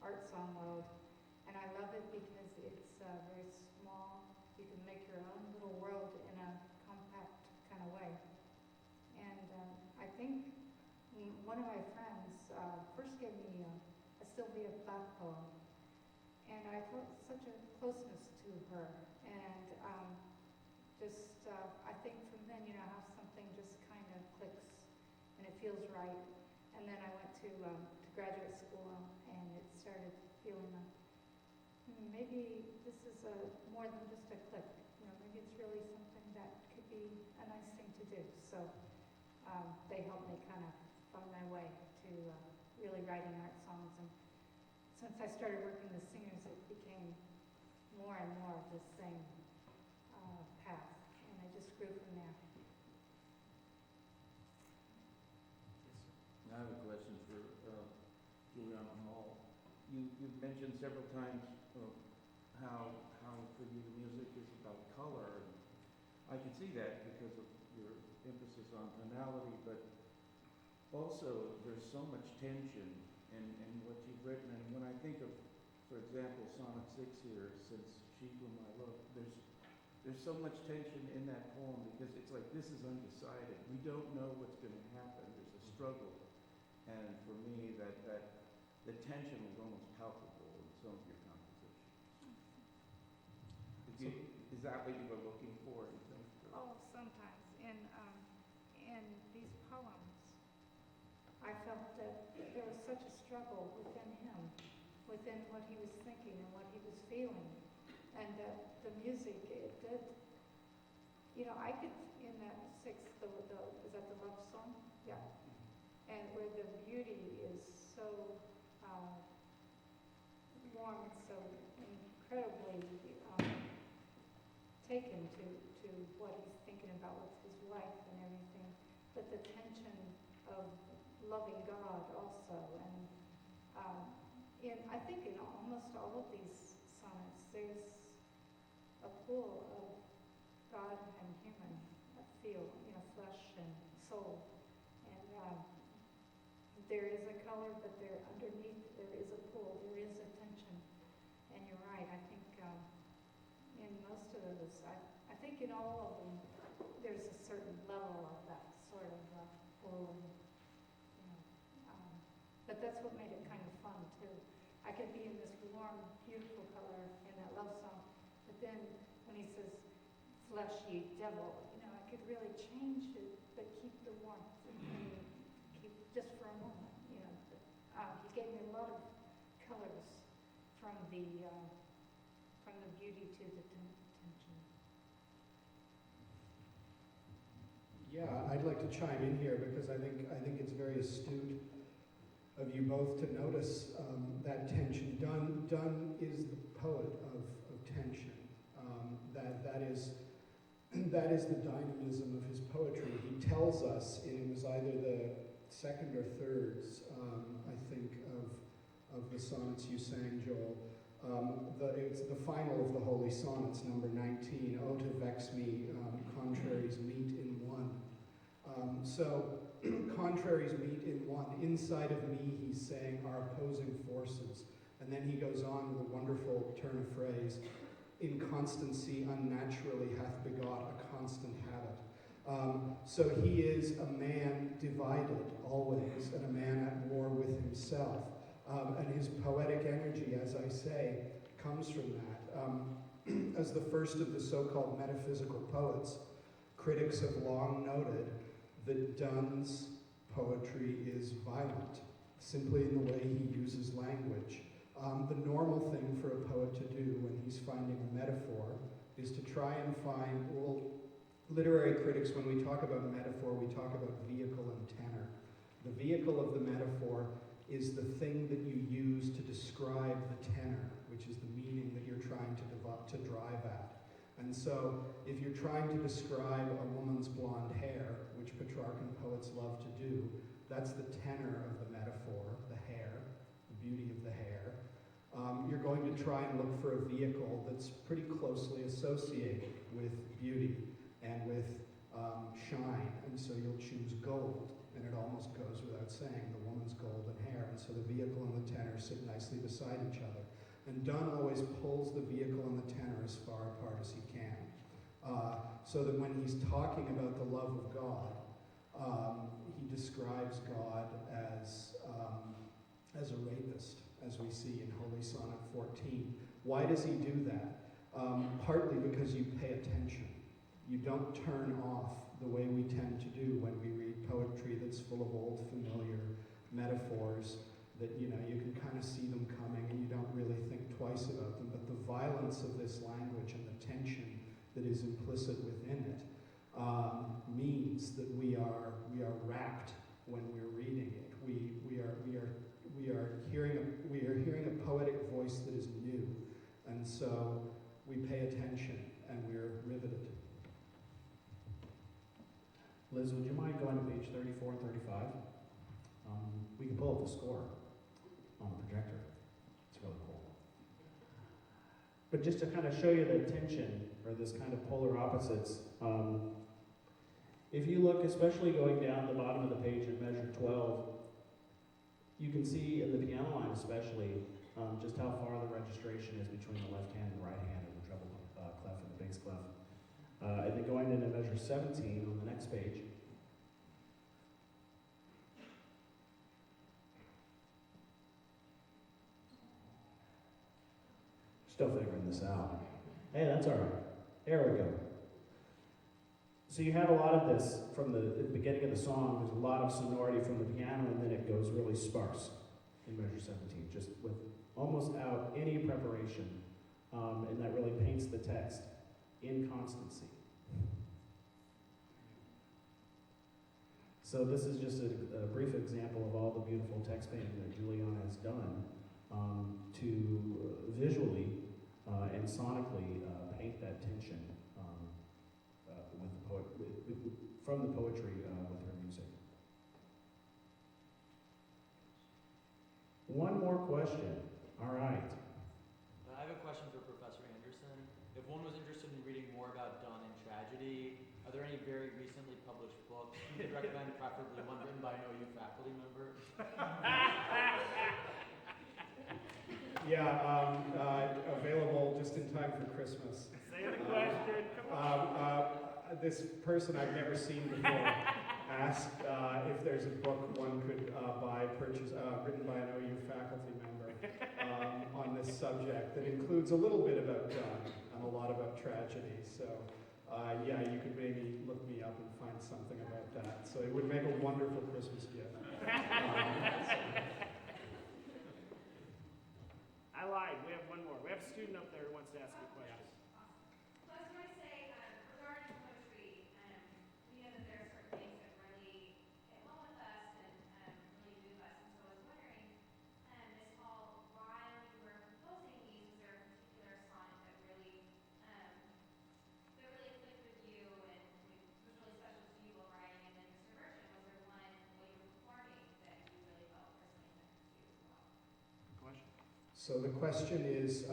art song world. And I love it because it's very small. You can make your own little world in a compact kind of way. And I think one of my friends first gave me a Sylvia Plath poem. And I felt such a closeness to her. And I think from then, how something just kind of clicks and it feels right. And then I went to graduate school and it started feeling like, maybe this is more than just a click. Maybe it's really something that could be a nice thing to do. So they helped me kind of find my way to really writing art songs. And since I started working with singers, it became more and more of the same path. And I just grew from there. I have a question for Juliana Hall. You've mentioned several times how for you the music is about color. And I can see that because of your emphasis on tonality, but also there's so much tension in what you've written. And when I think of, for example, Sonnet 6 here, since she whom I love, there's so much tension in that poem because it's like this is undecided. We don't know what's going to happen. There's a struggle. And for me, that the tension was almost palpable in some of your compositions. Is that what you were looking for? You think? Oh, sometimes. In these poems, I felt that there was such a struggle within him, within what he was thinking and what he was feeling. And that the music, it did, I could, in that sixth, is that the love song? Yeah. And where the beauty is so warm and so incredibly taken to what he's thinking about with his wife and everything, but the tension of loving God also. And I think in almost all of these sonnets, there's a pool of God and human, feel, flesh and soul. And there is a color, but underneath there is a pull, there is a tension. And you're right, I think in most of those, I think in all of them, there's a certain level of that sort of pull. But that's what made it kind of fun too. I could be in this warm, beautiful color in that love song, but then when he says, fleshy devil, I could really change it, but keep the warmth and keep just for a moment, He gave me a lot of colors from the beauty to the tension. Yeah, I'd like to chime in here because I think it's very astute of you both to notice that tension. Donne is the poet of tension. That is the dynamism of his poetry. He tells us, it was either the second or thirds, I think, of the sonnets you sang, Joel. It's the final of the Holy Sonnets, number 19. Oh, to vex me, contraries meet in one. So contraries meet in one. Inside of me, he's saying, are opposing forces. And then he goes on with a wonderful turn of phrase. Inconstancy unnaturally hath begot a constant habit. So he is a man divided always, and a man at war with himself. And his poetic energy, as I say, comes from that. As the first of the so-called metaphysical poets, critics have long noted that Donne's poetry is violent, simply in the way he uses language. The normal thing for a poet to do when he's finding a metaphor is to try and find, literary critics, when we talk about metaphor, we talk about vehicle and tenor. The vehicle of the metaphor is the thing that you use to describe the tenor, which is the meaning that you're trying to drive at. And so, if you're trying to describe a woman's blonde hair, which Petrarchan poets love to do, that's the tenor of the metaphor, the hair, the beauty of the hair. You're going to try and look for a vehicle that's pretty closely associated with beauty and with shine, and so you'll choose gold. And it almost goes without saying, the woman's golden hair, and so the vehicle and the tenor sit nicely beside each other. And Donne always pulls the vehicle and the tenor as far apart as he can, so that when he's talking about the love of God, he describes God as a rapist, as we see in Holy Sonnet 14. Why does he do that? Partly because you pay attention. You don't turn off the way we tend to do when we read poetry that's full of old familiar metaphors that you can kind of see them coming and you don't really think twice about them. But the violence of this language and the tension that is implicit within it means that we are rapt when we're reading it. We are hearing a poetic voice that is new, and so we pay attention and we're riveted. Liz, would you mind going to page 34 and 35? We can pull up the score on the projector. It's really cool. But just to kind of show you the tension, or this kind of polar opposites, if you look, especially going down the bottom of the page in measure 12, you can see in the piano line especially just how far the registration is between the left hand and the right hand, and the treble clef and the bass clef. And then going into measure 17 on the next page, still figuring this out. Hey, that's all right. There we go. So you have a lot of this from the beginning of the song. There's a lot of sonority from the piano, and then it goes really sparse in measure 17, just with almost out any preparation. And that really paints the text in constancy. So this is just a brief example of all the beautiful text painting that Juliana has done to visually and sonically paint that tension from the poetry with her music. One more question. All right. I have a question for Professor Anderson. If one was interested in reading more about Donne in tragedy. Are there any very recently published books you could recommend, preferably one written by an OU faculty member? Yeah, available just in time for Christmas. Say the question, This person I've never seen before asked if there's a book one could purchase, written by an OU faculty member on this subject that includes a little bit about Donne and a lot about tragedy. So, yeah, you could maybe look me up and find something about that. So it would make a wonderful Christmas gift. I lied. We have one more. We have a student up there who wants to ask you a question. So I was going to say, regarding poetry, we know that there are certain things that really hit home with us and really move us. And so I was wondering, Ms. Hall, while you were composing these, was there a particular sonnet that really clicked with you and was really special to you while writing? And then Mr. Burcham, was there one while you were performing that you really felt personally connected to as well? Question? So the question is,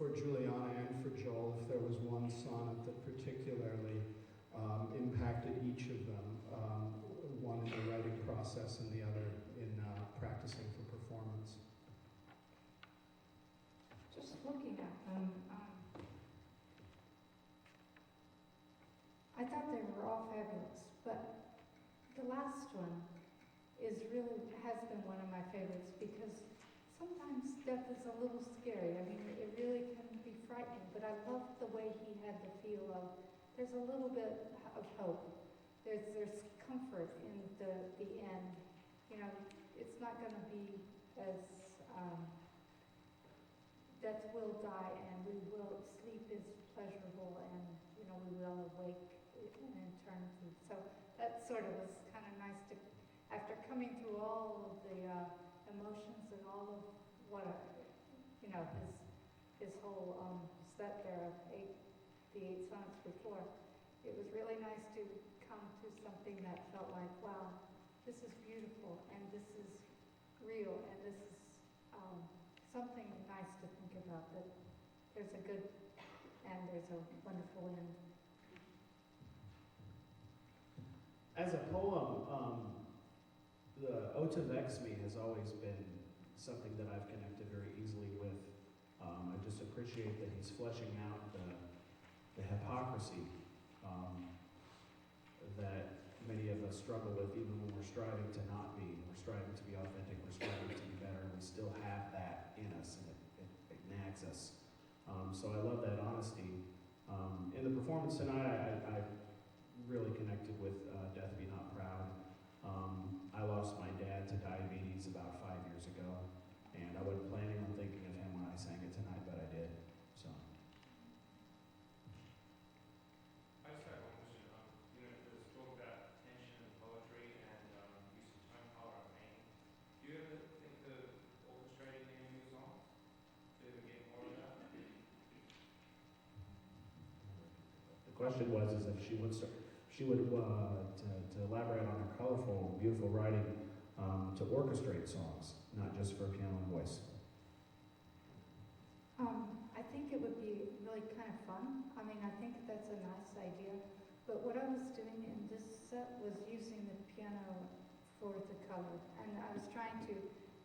for Juliana and for Joel, if there was one sonnet that particularly impacted each of them, one in the writing process and the other in practicing for performance. Just looking at them, I thought they were all fabulous, but the last one has been one of my favorites because sometimes death is a little scary. I mean, it really can be frightening, but I loved the way he had the feel of, there's a little bit of hope. There's comfort in the end. You know, it's not going to be as, death will die and sleep is pleasurable and, you know, we will awake in eternity. So that sort of was kind of nice to, after coming through all of the emotions and all of what his whole set there of the 8 sonnets before, it was really nice to come to something that felt like, wow, this is beautiful and this is real and this is something nice to think about, that there's a good and there's a wonderful end. As a poem, the Ode to Vex Me has always been something that I've connected very easily with. I just appreciate that he's fleshing out the hypocrisy that many of us struggle with, even when we're striving to not be. We're striving to be authentic, we're striving to be better, and we still have that in us, and it nags us. So I love that honesty. In the performance tonight, I really connected with Death Be Not Proud. I lost my dad to diabetes about 5 years ago, and I wasn't planning on thinking of him when I sang it tonight, but I did. So. I just have one question. You know, you spoke about tension in poetry and use of tone, color, and pain. Do you ever think of orchestrating any of your songs to get more of that? The question was is if she would to elaborate on her colorful, beautiful writing to orchestrate songs, not just for piano and voice. I think it would be really kind of fun. I mean, I think that's a nice idea. But what I was doing in this set was using the piano for the color. And I was trying to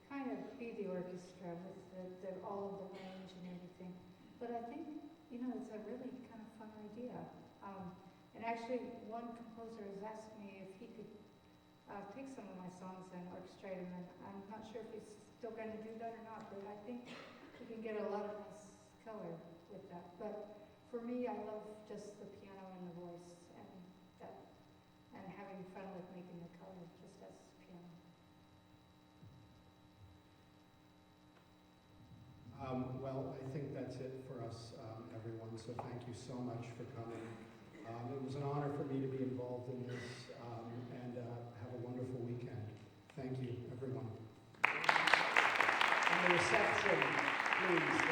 kind of be the orchestra with all of the range and everything. But I think, you know, it's a really kind of fun idea. And actually, one composer has asked me if he could take some of my songs and orchestrate them. And I'm not sure if he's still going to do that or not, but I think we can get a lot of nice color with that. But for me, I love just the piano and the voice and having fun with making the color just as piano. Well, I think that's it for us, everyone. So thank you so much for coming. It was an honor for me to be involved in this, and have a wonderful weekend. Thank you, everyone. And the reception, please.